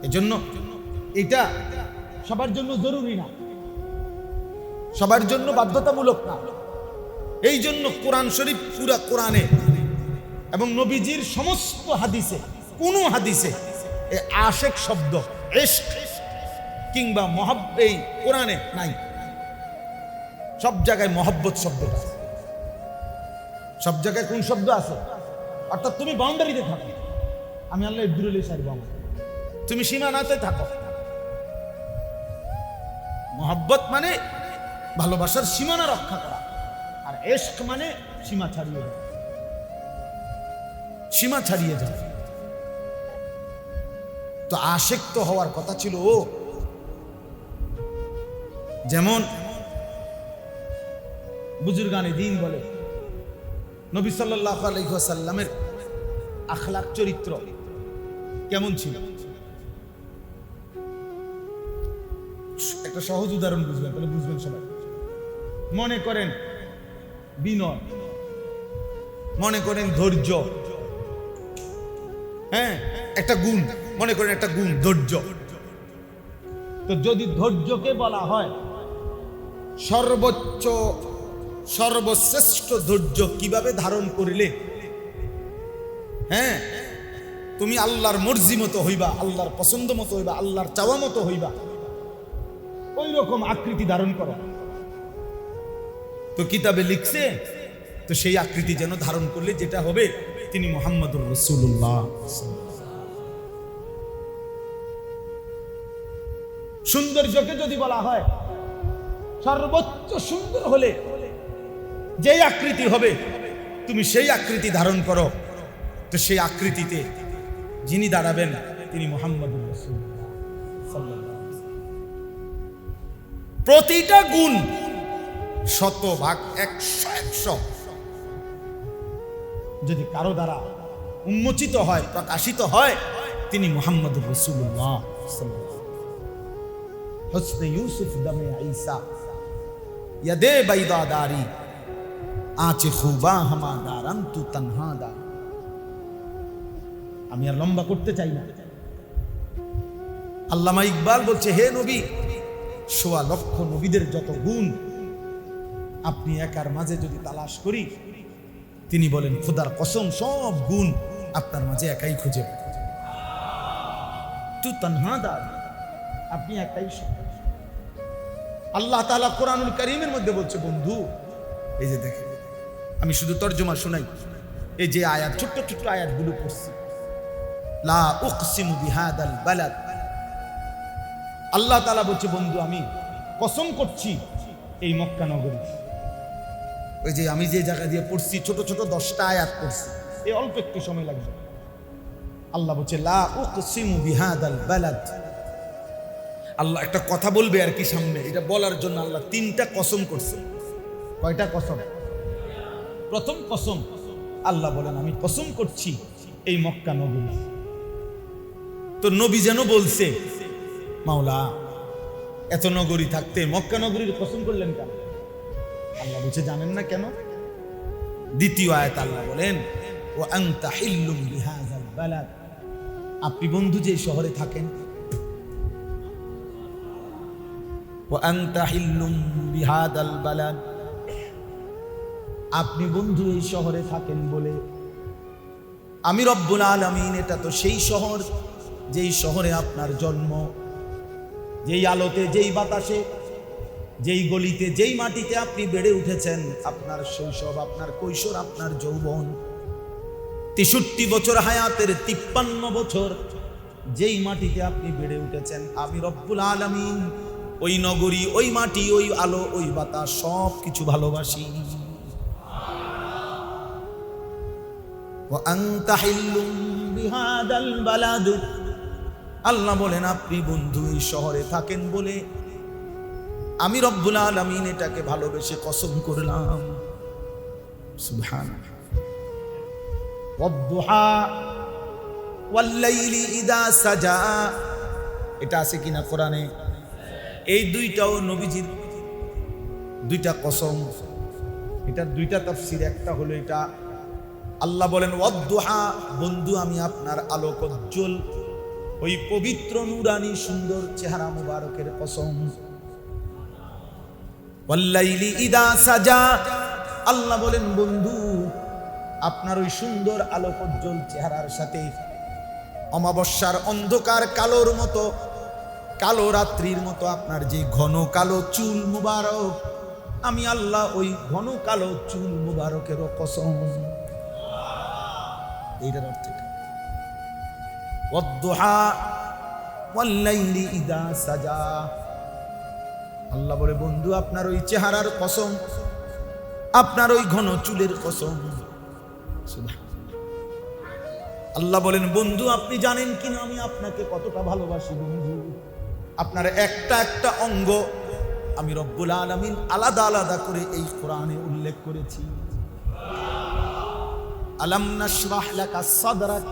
এজন্য এটা সবার জন্য জরুরি না, সবার জন্য বাধ্যতামূলক না। এই জন্য কোরআন শরীফ, পুরা কোরআনে এবং নবীজির সমস্ত হাদিসে, কোন হাদিসে এই আশেক শব্দ, ইশক কিংবা মহব্বত এই কোরআনে নাই। সব জায়গায় মহব্বত শব্দটা আছে, সব জায়গায় কোন শব্দ আছে? অর্থাৎ তুমি বাউন্ডারিতে থাকো, আমি আল্লাহ দূরে সারবো, তুমি সীমানাতে থাকো। মহব্বত মানে ভালোবাসার সীমানা রক্ষা করা, আর ইশক মানে সীমা ছাড়িয়ে যাওয়া, সীমা ছাড়িয়ে যাওয়া। তো আশেক তো হওয়ার কথা ছিল ও, যেমন বুজুর্গানে দ্বীন বলে নবী সাল্লাল্লাহু আলাইহি ওয়াসাল্লামের আখলাক, চরিত্র কেমন ছিল। একটা সহজ উদাহরণ বুঝবেন, তাহলে বুঝবেন সবাই। মনে করেন বিনয়, মনে করেন ধৈর্য, হ্যাঁ একটা গুণ, মনে করেন একটা গুণ ধৈর্য। তো যদি ধৈর্যকে বলা হয় সর্বোচ্চ, সর্বশ্রেষ্ঠ ধৈর্য কিভাবে ধারণ করিলে হ্যাঁ তুমি আল্লাহর মর্জি মতো হইবা, আল্লাহর পছন্দ মতো হইবা, আল্লাহর চাওয়া মতো হইবা, ওই রকম আকৃতি ধারণ করো। তো কিতাবে লিখছে, তো সেই আকৃতি যেন ধারণ করলে যেটা হবে তিনি মুহাম্মদুর রাসূলুল্লাহ। সৌন্দর্যকে যদি বলা হয় সর্বোচ্চ সুন্দর হলে যেই আকৃতি হবে তুমি সেই আকৃতি ধারণ করো, তো সেই আকৃতিতে যিনি দাঁড়াবেন তিনি মুহাম্মদুর রাসূলুল্লাহ সাল্লাল্লাহু আলাইহি ওয়াসাল্লাম। প্রতিটা গুণ 100% 100 যদি কারো দ্বারা উন্মোচিত হয়, প্রকাশিত হয়, তিনি মুহাম্মদুর রাসূলুল্লাহ সাল্লাল্লাহু আলাইহি ওয়াসাল্লাম। হুসনে ইউসুফ দমে ঈসা, ইয়াদে বাইদাদারি, আঁচে খুবা হামা দারান তু তনহা দা। আমি আর লম্বা করতে চাই না। আল্লামা ইকবাল বলছে, হে নবী, 1.25 লক্ষ নবীদের যত গুণ আপনি একার মাঝে যদি তালাশ করি, তিনি বলেন খোদার কসম সব গুণ আপনার মাঝে একাই খুঁজে পাই। তু তনহা দা, আপনি একাই। আল্লাহ তাআলা কোরআনুল কারীমের মধ্যে বলছে, বন্ধু এই যে দেখেন, আমি শুধু তর্জমা শোনাই, এই যে আয়াত, ছোট্ট ছোট্ট আয়াতগুলো পড়ছি, লা উকসিমু বিহাদাল বালাদ, আল্লাহ তাআলা বলছে বন্ধু আমি কসম করছি এই মক্কা নগরী। ওই যে আমি যে জায়গা দিয়ে পড়ছি ছোট ছোট 10টা আয়াত পড়ছি, এই অল্প একটু সময় লাগবে। আল্লাহ বলছে লা উকসিমু বিহাদাল বালাদ। আল্লাহ একটা কথা বলবে আর কি সামনে, এটা বলার জন্য আল্লাহ 3টা কসম করছে। কয়টা কসম? প্রথম কসম আল্লাহ বলেন আমি কসম করছি এই মক্কা নগরী। তো নবী যেন বলছে মাওলা এত নগরী থাকতে মক্কা নগরীর কসম করলেন কেন? আল্লাহ বলছে জানেন না কেন? দ্বিতীয় আয়াত আল্লাহ বলেন ওয়া আনতা হিল্লুম বিহাযাল বালাদ, আপনি বন্ধু যে শহরে থাকেন, ওয়া আনতা হিল্লুম বিহাযাল বালাদ, আপনি বন্ধু এই শহরে থাকেন বলে আমি রব্বুল আলামিন, এটা তো সেই শহর যেই শহরে আপনার জন্ম, যেই আলোতে, যেই বাতাসে, যেই গলিতে, যেই মাটিতে আপনি বেড়ে উঠেছেন, আপনার শৈশব, আপনার কৈশোর, আপনার যৌবন, 63 বছর হায়াতের 53 বছর যেই মাটিতে আপনি বেড়ে উঠেছেন, আমি রব্বুল আলামিন ওই নগরী, ওই মাটি, ওই আলো, ওই বাতাস সব কিছু ভালোবাসি। ওয়া আনতা হিল্লুম বিহাদাল বালাদ, আল্লাহ বলেন আপনি বন্ধু এই শহরে থাকেন বলে আমি রব্বুল আলামিন এটাকে ভালোবেসে কসম করলাম। সুবহানাল্লাহ। ওয়াদ-দুহা ওয়াল-লাইলি ইযা সাজা, এটা আছে কিনা কোরআনে? এই দুইটাও নবীজির 2টা কসম। এটার 2টা তাফসীর, একটা হলো এটা আল্লাহ বলেন ওয়াদ-দুহা, বন্ধু আমি আপনার আলোকোজ্জ্বল ওই পবিত্র নুরানি সুন্দর চেহারা মুবারকের কসম। ওয়াল-লাইলি ইযা সাজা, আল্লাহ বলেন বন্ধু আপনার ওই সুন্দর আলোকোজ্জ্বল চেহারার সাথে অমাবস্যার অন্ধকার কালোর মতো, কালো রাত্রির মতো আপনার যে ঘন কালো চুল মুবারক, আমি আল্লাহ ওই ঘন কালো চুল মুবারকেরও কসম। এইটার অর্থ এটা। ওয়াদ-দুহা ওয়াল-লাইলি ইযা সাজা, আল্লাহ বলে বন্ধু আপনার ওই চেহারার কসম, আপনার ওই ঘন চুলের কসম। আল্লাহ বলেন বন্ধু আপনি জানেন কিনা আমি আপনাকে কতটা ভালোবাসি বন্ধু, আপনার একটা একটা অঙ্গ আমি রব্বুল আলামিন আলাদা আলাদা করে এই কোরআনে উল্লেখ করেছি। আলাম নাশরাহ লাকা সাদরাক,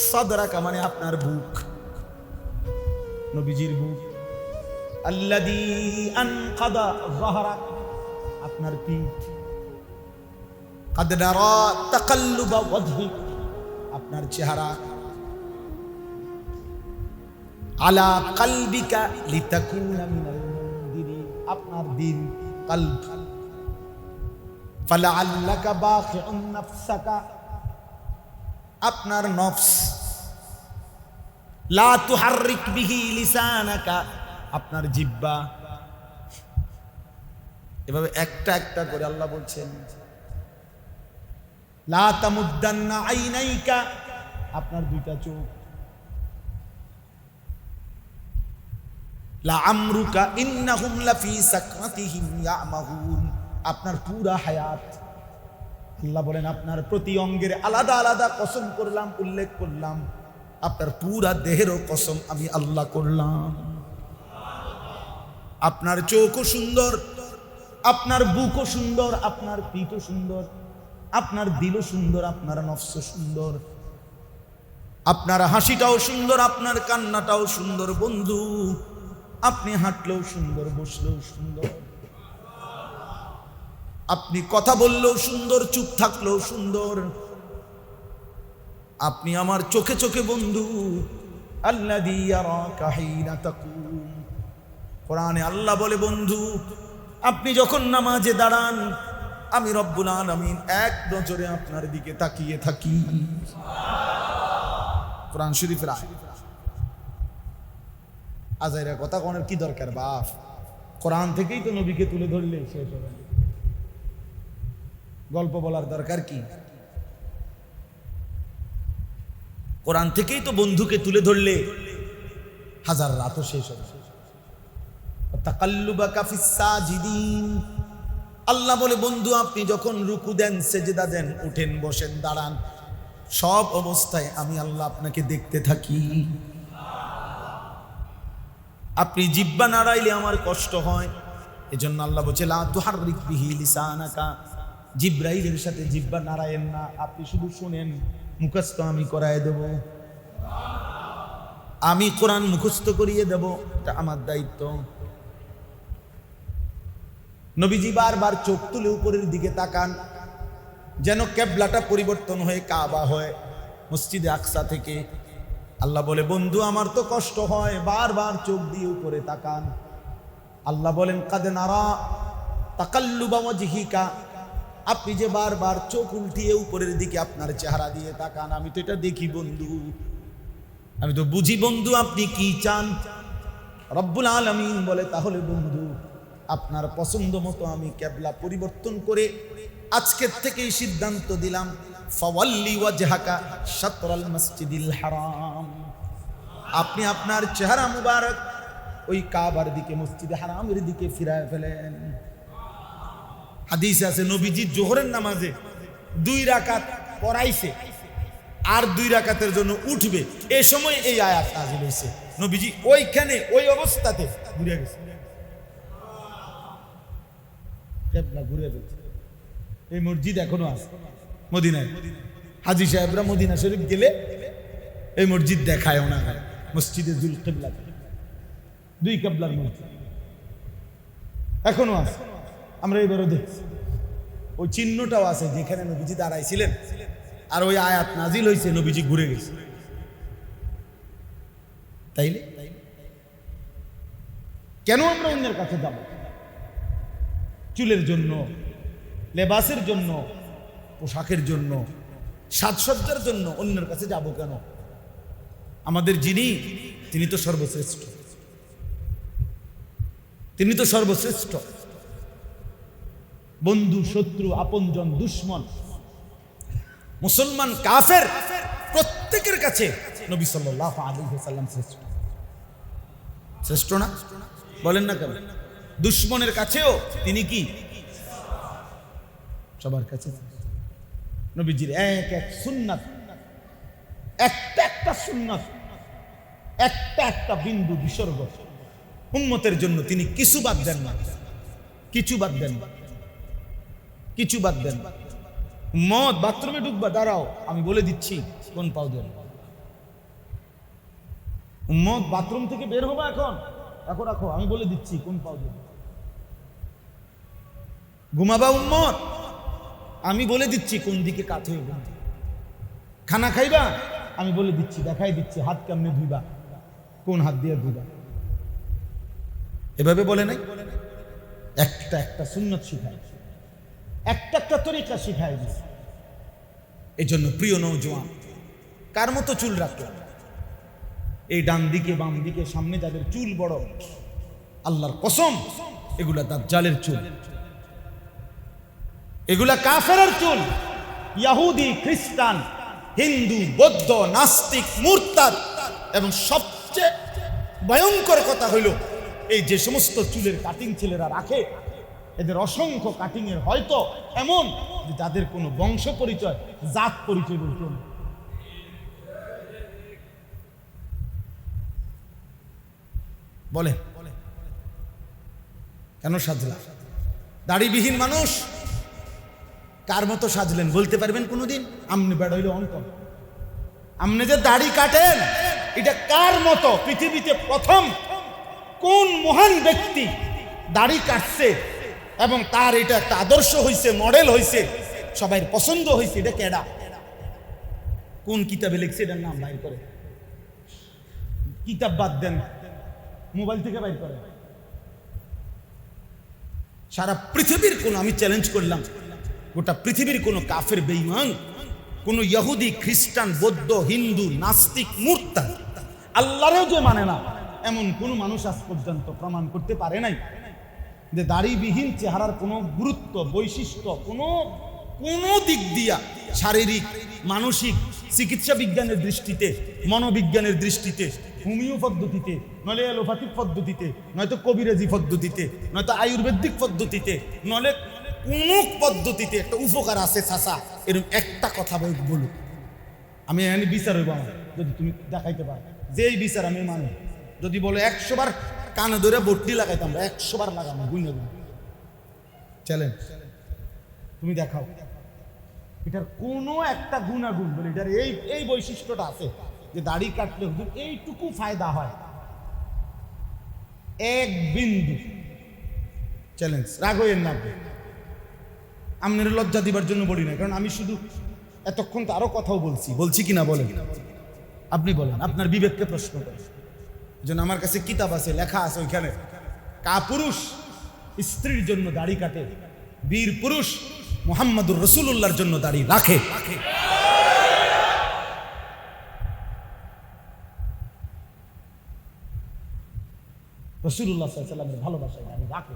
সাদরাক মানে আপনার বুক, নবীজির বুক। আল্লাযী আনকাদা যাহরাক, আপনার পিঠ। কাদ নারা তাকাল্লুবা ওয়াজহিক, আপনার চেহারা। আলা কলবিকা লিতাকুনা মিনাল মুনদিরিন, আপনার দিল, কলব। ফালাআল্লাকা বাখিউন নাফসাকা, আপনার নফস। লা তুহাররিক বিহি লিসানাকা, আপনার জিহ্বা। এভাবে একটা একটা করে আল্লাহ বলছেন। লা তামুদ্দান্না আইনাইকা, আপনার 2টা চোখ। লা আমরুকা ইন্নাহুম লাফি সাকরাতিহিম ইয়ামাহুন, আপনার পুরা হায়াত। আল্লাহ বলেন আপনার প্রতি অঙ্গের আলাদা আলাদা কসম করলাম, উল্লেখ করলাম। আপনার পুরা দেহেরও কসম আমি আল্লাহ করলাম। আপনার চোখও সুন্দর, আপনার বুকও সুন্দর, আপনার পিঠও সুন্দর, আপনার দিলও সুন্দর, আপনার নফসও সুন্দর, আপনার হাসিটাও সুন্দর, আপনার কান্নাটাও সুন্দর বন্ধু। আপনি হাঁটলেও সুন্দর, বসলেও সুন্দর, আপনি কথা বললেও সুন্দর, চুপ থাকলেও সুন্দর। আপনি আমার চোখে চোখে বন্ধু। আল্লাযী ইয়ারাকা হিনা তাকুম, কোরআনে আল্লাহ বলে বন্ধু আপনি যখন নামাজে দাঁড়ান আমি রব্বুল আলামিন এক নজরে আপনার দিকে তাকিয়ে থাকি। কোরআন শরীফের আয়াত। আজাইরা কথা কোনের কি দরকার বাপ? কোরআন থেকেই তো নবীকে তুলে ধরলে শেষ হবে, গল্প বলার দরকার কি? কোরআন থেকেই তো বন্ধুকে তুলে ধরলে হাজার রাতও শেষ হবে। তাকাল্লুবাকা ফিস সাজিদিন, আল্লাহ বলে বন্ধু আপনি যখন রুকু দেন, সেজদা দেন, উঠেন, বসেন, দাঁড়ান, সব অবস্থায় আমি আল্লাহ আপনাকে দেখতে থাকি। আপনি জিহ্বা নাড়াইলে আমার কষ্ট হয়, এজন্য আল্লাহ বলছে লা তুহাররিক বিহি লিসানাকা, জিব্রাইলের সাথে জিহ্বা নাড়ায়েন না, আপনি শুধু শুনেন, মুখস্থ আমি করায় দেব, আমি কোরআন মুখস্থ করিয়ে দেব, এটা আমার দায়িত্ব। নবীজি বারবার চোখ তুলে উপরের দিকে তাকান, যেন কিবলাটা পরিবর্তন হয়ে কাবা হয় মসজিদে আকসা থেকে। আল্লাহ বলে বন্ধু আমার তো কষ্ট হয়, বারবার চোখ দিয়ে উপরে তাকান। আল্লাহ বলেন কাদ নারা তাকাল্লুবা ওয়াজহিকা, আপনি যে বারবার চোখ উল্টিয়ে উপরের দিকে আপনার চেহারা দিয়ে তাকান, আমি তো এটা দেখি বন্ধু, আমি তো বুঝি বন্ধু আপনি কি চান। রব্বুল আলামিন বলে তাহলে বন্ধু আপনার পছন্দ মতো আমি কিবলা পরিবর্তন করে আজকের থেকেই সিদ্ধান্ত দিলাম, ফাওয়াল্লি ওয়াজহাকা শাতরাল মসজিদিল হারাম, আপনি আপনার চেহারা মুবারক ওই কাবার দিকে, মসজিদে হারামের দিকে ফিরায় ফেলেন। হাদিসে আছে নবীজি জোহরের নামাজে 2 রাকাত পড়াইছে, আর 2 রাকাতের জন্য উঠবে, এই সময় এই আয়াত নাযিল হয়েছে। নবীজি ওইখানে ওই অবস্থাতে ঘুরে গেছে, কিবলা ঘুরে গেছে। এই মসজিদ এখনো আছে মদিনায়, হাজী সাহেবরা মদিনা শরীফ গেলে এই মসজিদ দেখায় ওনাকে, মসজিদে জুল কিবলা, 2 কিবলার মসজিদ এখনো আছে, আমরা এবারও দেখছি। ওই চিহ্নটাও আছে যেখানে নবীজি দাঁড়াইছিলেন, আর ওই আয়াত নাজিল হয়েছে, নবীজি ঘুরে গেছে। তাইলে কেন আমরা অন্যের কাছে যাব? চুলের জন্য, লেবাসের জন্য, পোশাকের জন্য, সাজসজ্জার জন্য অন্যের কাছে যাব কেন? আমাদের যিনি, তিনি তো সর্বশ্রেষ্ঠ, তিনি তো সর্বশ্রেষ্ঠ। বন্ধু, শত্রু, আপনজন, দুশ্মন, মুসলমান, কাফের, প্রত্যেকের কাছে নবী সাল্লাল্লাহু আলাইহি ওয়াসাল্লাম শ্রেষ্ঠ। শ্রেষ্ঠ না? বলেন না কেন? দুশ্মনের কাছেও তিনি কি? সবার কাছে। নবীজির এক এক সুন্নাত, একটা একটা সুন্নাত, একটা একটা বিন্দু বিসর্গ উম্মতের জন্য তিনি কিছু বাদ দেন না, কিছু বাদ দেন না, কিছু বাদ দেন না। উম্মত বাথরুমে ঢুকবা, দাঁড়াও, আমি বলে দিচ্ছি কোন পাও দেন। উম্মত বাথরুম থেকে বের হবা, এখন রাখো রাখো, আমি বলে দিচ্ছি কোন পাও দেন। ঘুমাবা উম্মত, আমি বলে দিচ্ছি কোন দিকে কাত হয়ে ঘুমাবে। খানা খাইবা, আমি বলে দিচ্ছি, দেখাই দিচ্ছি হাত কেমনে ধুইবা, কোন হাত দিয়ে ধুইবা। এভাবে বলে নাই, একটা একটা সুন্নত শিখায়, একটা একটা তরিকা শিখায় দিচ্ছে। এই জন্য প্রিয় নওজোয়ান, কার মতো চুল রাখলাম? এই ডান দিকে, বাম দিকে, সামনে যাদের চুল বড়, আল্লাহর কসম এগুলা দাজ্জালের চুল, এগুলা কাফেরের চুল। ইহুদি, খ্রিস্টান, হিন্দু, বৌদ্ধ, নাস্তিক, মুরতাদ, এবং সবচেয়ে ভয়ঙ্কর কথা হইল এই যে সমস্ত চুলের কাটিং ছেলেরা রাখে, এদের অসংখ্য কাটিং এর হয়তো এমন যে যাদের কোনো বংশ পরিচয়, জাত পরিচয় বলতে না। বলে কেন সাজলা? দাড়িবিহীন মানুষ কার মতো সাজলেন বলতে পারবেন কোনোদিন? আমনে বেড় হইলে অন্তর, আমনে যে দাড়ি কাটেন এটা কার মতো? পৃথিবীতে প্রথম কোন মহান ব্যক্তি দাড়ি কাটছে এবং তার এটা একটা আদর্শ হয়েছে, মডেল হয়েছে, সবাই পছন্দ হয়েছে, এটা কেডা? কোন কিতাবে লিখছে এটার নাম বাইর করে? কিতাব বাদ দেন, মোবাইল থেকে বাইর করে। সারা পৃথিবীর কোন, আমি চ্যালেঞ্জ করলাম, গোটা পৃথিবীর কোন কাফের, বেঈমান, কোন ইহুদি, খ্রিস্টান, বৌদ্ধ, হিন্দু, নাস্তিক, মুরতাদ, আল্লাহরেও যে মানে না, এমন কোন মানুষ আজ পর্যন্ত প্রমাণ করতে পারে নাই যে দাড়িবিহীন চেহারার কোনো গুরুত্ব, বৈশিষ্ট্য, কোনো দিক দিয়া, শারীরিক, মানসিক চিকিৎসা বিজ্ঞানের দৃষ্টিতে, মনোবিজ্ঞানের দৃষ্টিতে, হোমিও পদ্ধতিতে, নলে অ্যালোপ্যাথিক পদ্ধতিতে, নয়তো কবিরাজি পদ্ধতিতে, নয়তো আয়ুর্বেদিক পদ্ধতিতে, নলে কোন পদ্ধতিতে একটা উপকার আছে চাচা, এরকম একটা কথা বলুক, আমি এখানে বিচার হইব আমার, যদি তুমি দেখাইতে পারো যেই বিচার আমি মানি। যদি বলো 100 বার কানে ধরে বট্টি লাগাইতাম, 100 বার লাগাবো, গুনে গুনে চ্যালেঞ্জ, তুমি দেখাও এটার কোনো একটা গুণাগুণ বলে এটার এই বৈশিষ্ট্যটা আছে যে দাড়ি কাটলে এইটুকু ফায়দা হয়, এক বিন্দু। চ্যালেঞ্জ, রাগ হইয়েন না, আপনার লজ্জা দিবার জন্য বলি না, কারণ আমি শুধু এতক্ষণ তো আরো কথাও বলছি কিনা বলেন, আপনি বলেন, আপনার বিবেককে প্রশ্ন করেন। যেন আমার কাছে কিতাব আছে, লেখা আছে ওইখানে, কাপুরুষ স্ত্রীর জন্য দাড়ি কাটে, বীর পুরুষ মুহাম্মদুর রাসূলুল্লাহর জন্য দাড়ি রাখে। রাসূলুল্লাহ সাল্লাল্লাহু আলাইহি ওয়াসাল্লামের ভালোবাসায় দাড়ি রাখে।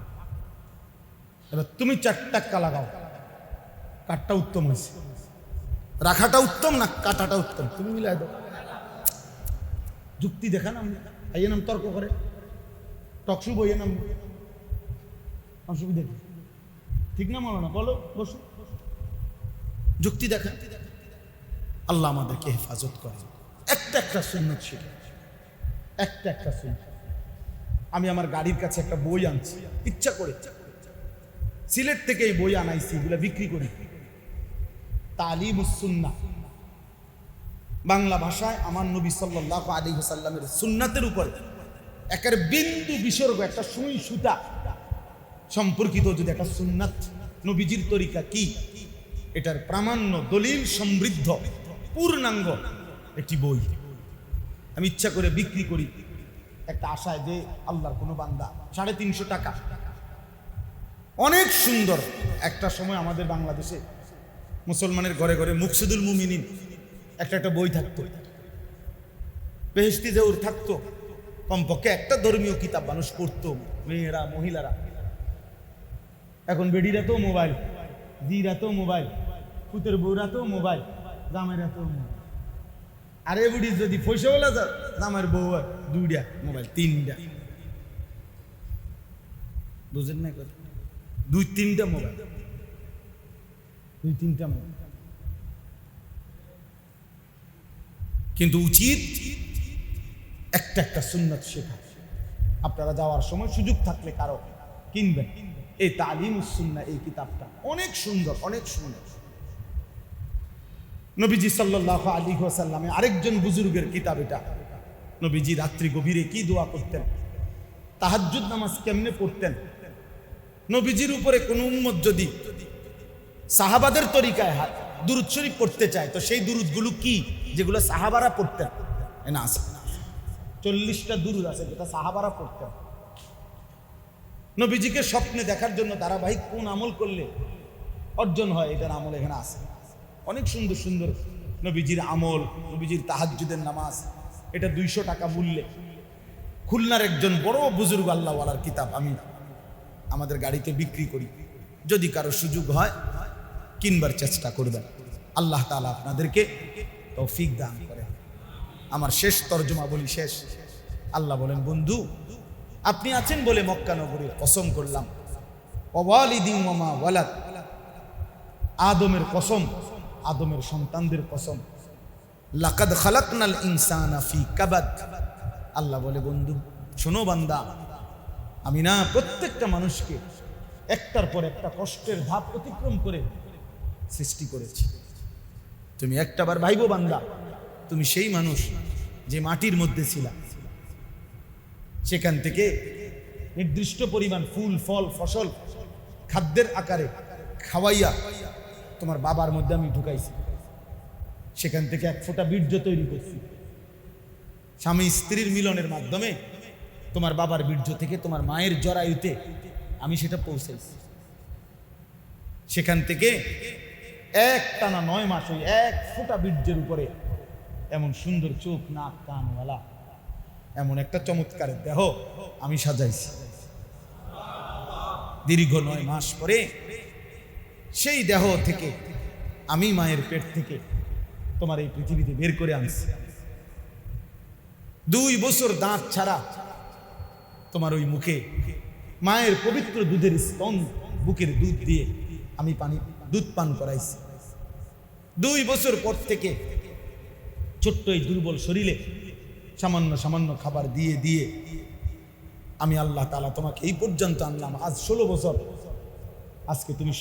এবার তুমি 4 টাকা লাগাও, কাটটা উত্তম হয়েছে, রাখাটা উত্তম না কাটাটা উত্তম, তুমি মিলাই দাও। যুক্তি দেখান, আমি আইয়ে নাম তর্ক করে টকশু বইয়ে নাম অসুবিধা কি? ঠিক না মানো না, বলো, বসো, যুক্তি দেখা। আল্লাহ আমাদেরকে হেফাজত করে। একটা সুন্নত শিখে, একটা সুন্নত। আমি আমার গাড়ির কাছে একটা বই আনছি, ইচ্ছা করে সিলেট থেকে এই বই আনাইছি, এগুলো বিক্রি করি। তালিমুস সুন্নাহ, বাংলা ভাষায় আমার নবী সাল্লাল্লাহু আলাইহি ওয়াসাল্লামের সুন্নাতের উপর একের বিন্দু বিসর্গ, একটা সুই সুতা সম্পর্কিত যদি একটা সুন্নাত, নবীজির তরিকা কি, এটার প্রামাণ্য দলিল সমৃদ্ধ পূর্ণাঙ্গ একটি বই আমি ইচ্ছা করে বিক্রি করি, একটা আশায় যে আল্লাহর কোনো বান্দা, 350 টাকা, অনেক সুন্দর। একটা সময় আমাদের বাংলাদেশে মুসলমানের ঘরে ঘরে মুকসিদুল মুমিনিন একটা বই থাকতো, বেহেশতি জহুর থাকতো, কমপক্ষে একটা ধর্মীয় কিতাব মানুষ পড়তো, মেয়েরা মহিলারা। এখন বেডিরা তো মোবাইল, জিরা তো মোবাইল, পুতের বউরা তো মোবাইল, জামাইরা তো মোবাইল। আর এ বুড়ি যদি পয়সা বলা যায়, জামাইয়ের বউ 2টা মোবাইল, 3টা, বুঝেন না কথা, 2-3টা মোবাইল, 2-3টা মোবাইল। কিন্তু উচিত একটা সুন্নাত শেখা। আপনারা যাওয়ার সময় সুযোগ থাকলে কারো কিনবেন, এই তালিমুস সুন্নাহ, এই কিতাবটা অনেক সুন্দর, অনেক সুন্দর। নবীজি সাল্লাল্লাহু আলাইহি ওয়াসাল্লামে আরেকজন বুজুর্গের কিতাব এটা। নবীজি রাত্রি গভীরে কি দোয়া করতেন, তাহাজ্জুদ নামাজ কেমনে পড়তেন, নবীজির উপরে কোন উম্মত যদি সাহাবাদের তরিকায় দুরূদ শরীফ পড়তে চায়, তো সেই দুরূদগুলো কি যেগুলো সাহাবারা পড়তেন? না, আছে 40টা দুরূদ আছে যেটা সাহাবারা পড়তেন। নবীজিকে স্বপ্নে দেখার জন্য ধারাবাহিক কোন আমল করলে অর্জন হয়, এটার আমল এখানে আছে। অনেক সুন্দর সুন্দর নবীজির আমল, নবীজির তাহাজ্জুদের নামাজ, এটা 200 টাকা মূল্যে। খুলনার একজন বড় বুজুর্গ আল্লাহওয়ালার কিতাব আমি আমাদের গাড়িতে বিক্রি করি, যদি কারো সুযোগ হয় কিনবার চেষ্টা করবেন। আল্লাহ তাআলা আপনাদেরকে তৌফিক দান করে। আমার শেষ তর্জমা বলি, শেষ। আল্লাহ বলেন, বন্ধু আপনি আছেন বলে মক্কা নগরীর কসম করলাম, ওয়ালিদিন ওয়া মা ওয়ালাদ, আদমের কসম, আদমের সন্তানদের কসম, লাকাদ খালাকনাল ইনসানা ফি কাবাদ। আল্লাহ বলে, বন্ধু শোনো বান্দা, আমি না প্রত্যেকটা মানুষকে একটার পর একটা কষ্টের ধাপ অতিক্রম করে সৃষ্টি করেছি। তুমি একটাবার ভাইবো বান্দা, তুমি সেই মানুষ যে মাটির মধ্যে ছিলা, সেখান থেকে নির্দিষ্ট পরিমাণ ফুল ফল ফসল খাদ্যের আকারে খাওয়াইয়া তোমার বাবার মধ্যে আমি ঢুকাইছি, সেখান থেকে 1 ফোঁটা বীর্য তৈরি করছি, স্বামী স্ত্রীর মিলনের মাধ্যমে তোমার বাবার বীর্য থেকে তোমার মায়ের জরায়ুতে আমি সেটা পৌঁছাইছি। সেখান থেকে একটানা 9 মাস ওই 1 ফোঁটা বীর্যের উপরে এমন সুন্দর চোখ নাক কানওয়ালা এমন একটা চমৎকার দেহ আমি সাজাইছি। দীর্ঘ 9 মাস পরে সেই দেহ থেকে আমি মায়ের পেট থেকে তোমার এই পৃথিবীতে বের করে আনছি। 2 বছর দাঁত ছাড়া তোমার ওই মুখে মায়ের পবিত্র দুধের স্তন, বুকের দুধ দিয়ে আমি দুধ পান করাইছি। 2 বছর পর থেকে ছোট্ট এই দুর্বল শরীরে সামান্য সামান্য খাবার দিয়ে দিয়ে আমি আল্লাহ তাআলা তোমাকে এই পর্যন্ত আনলাম। আজ 16 বছর, আজকে তুমি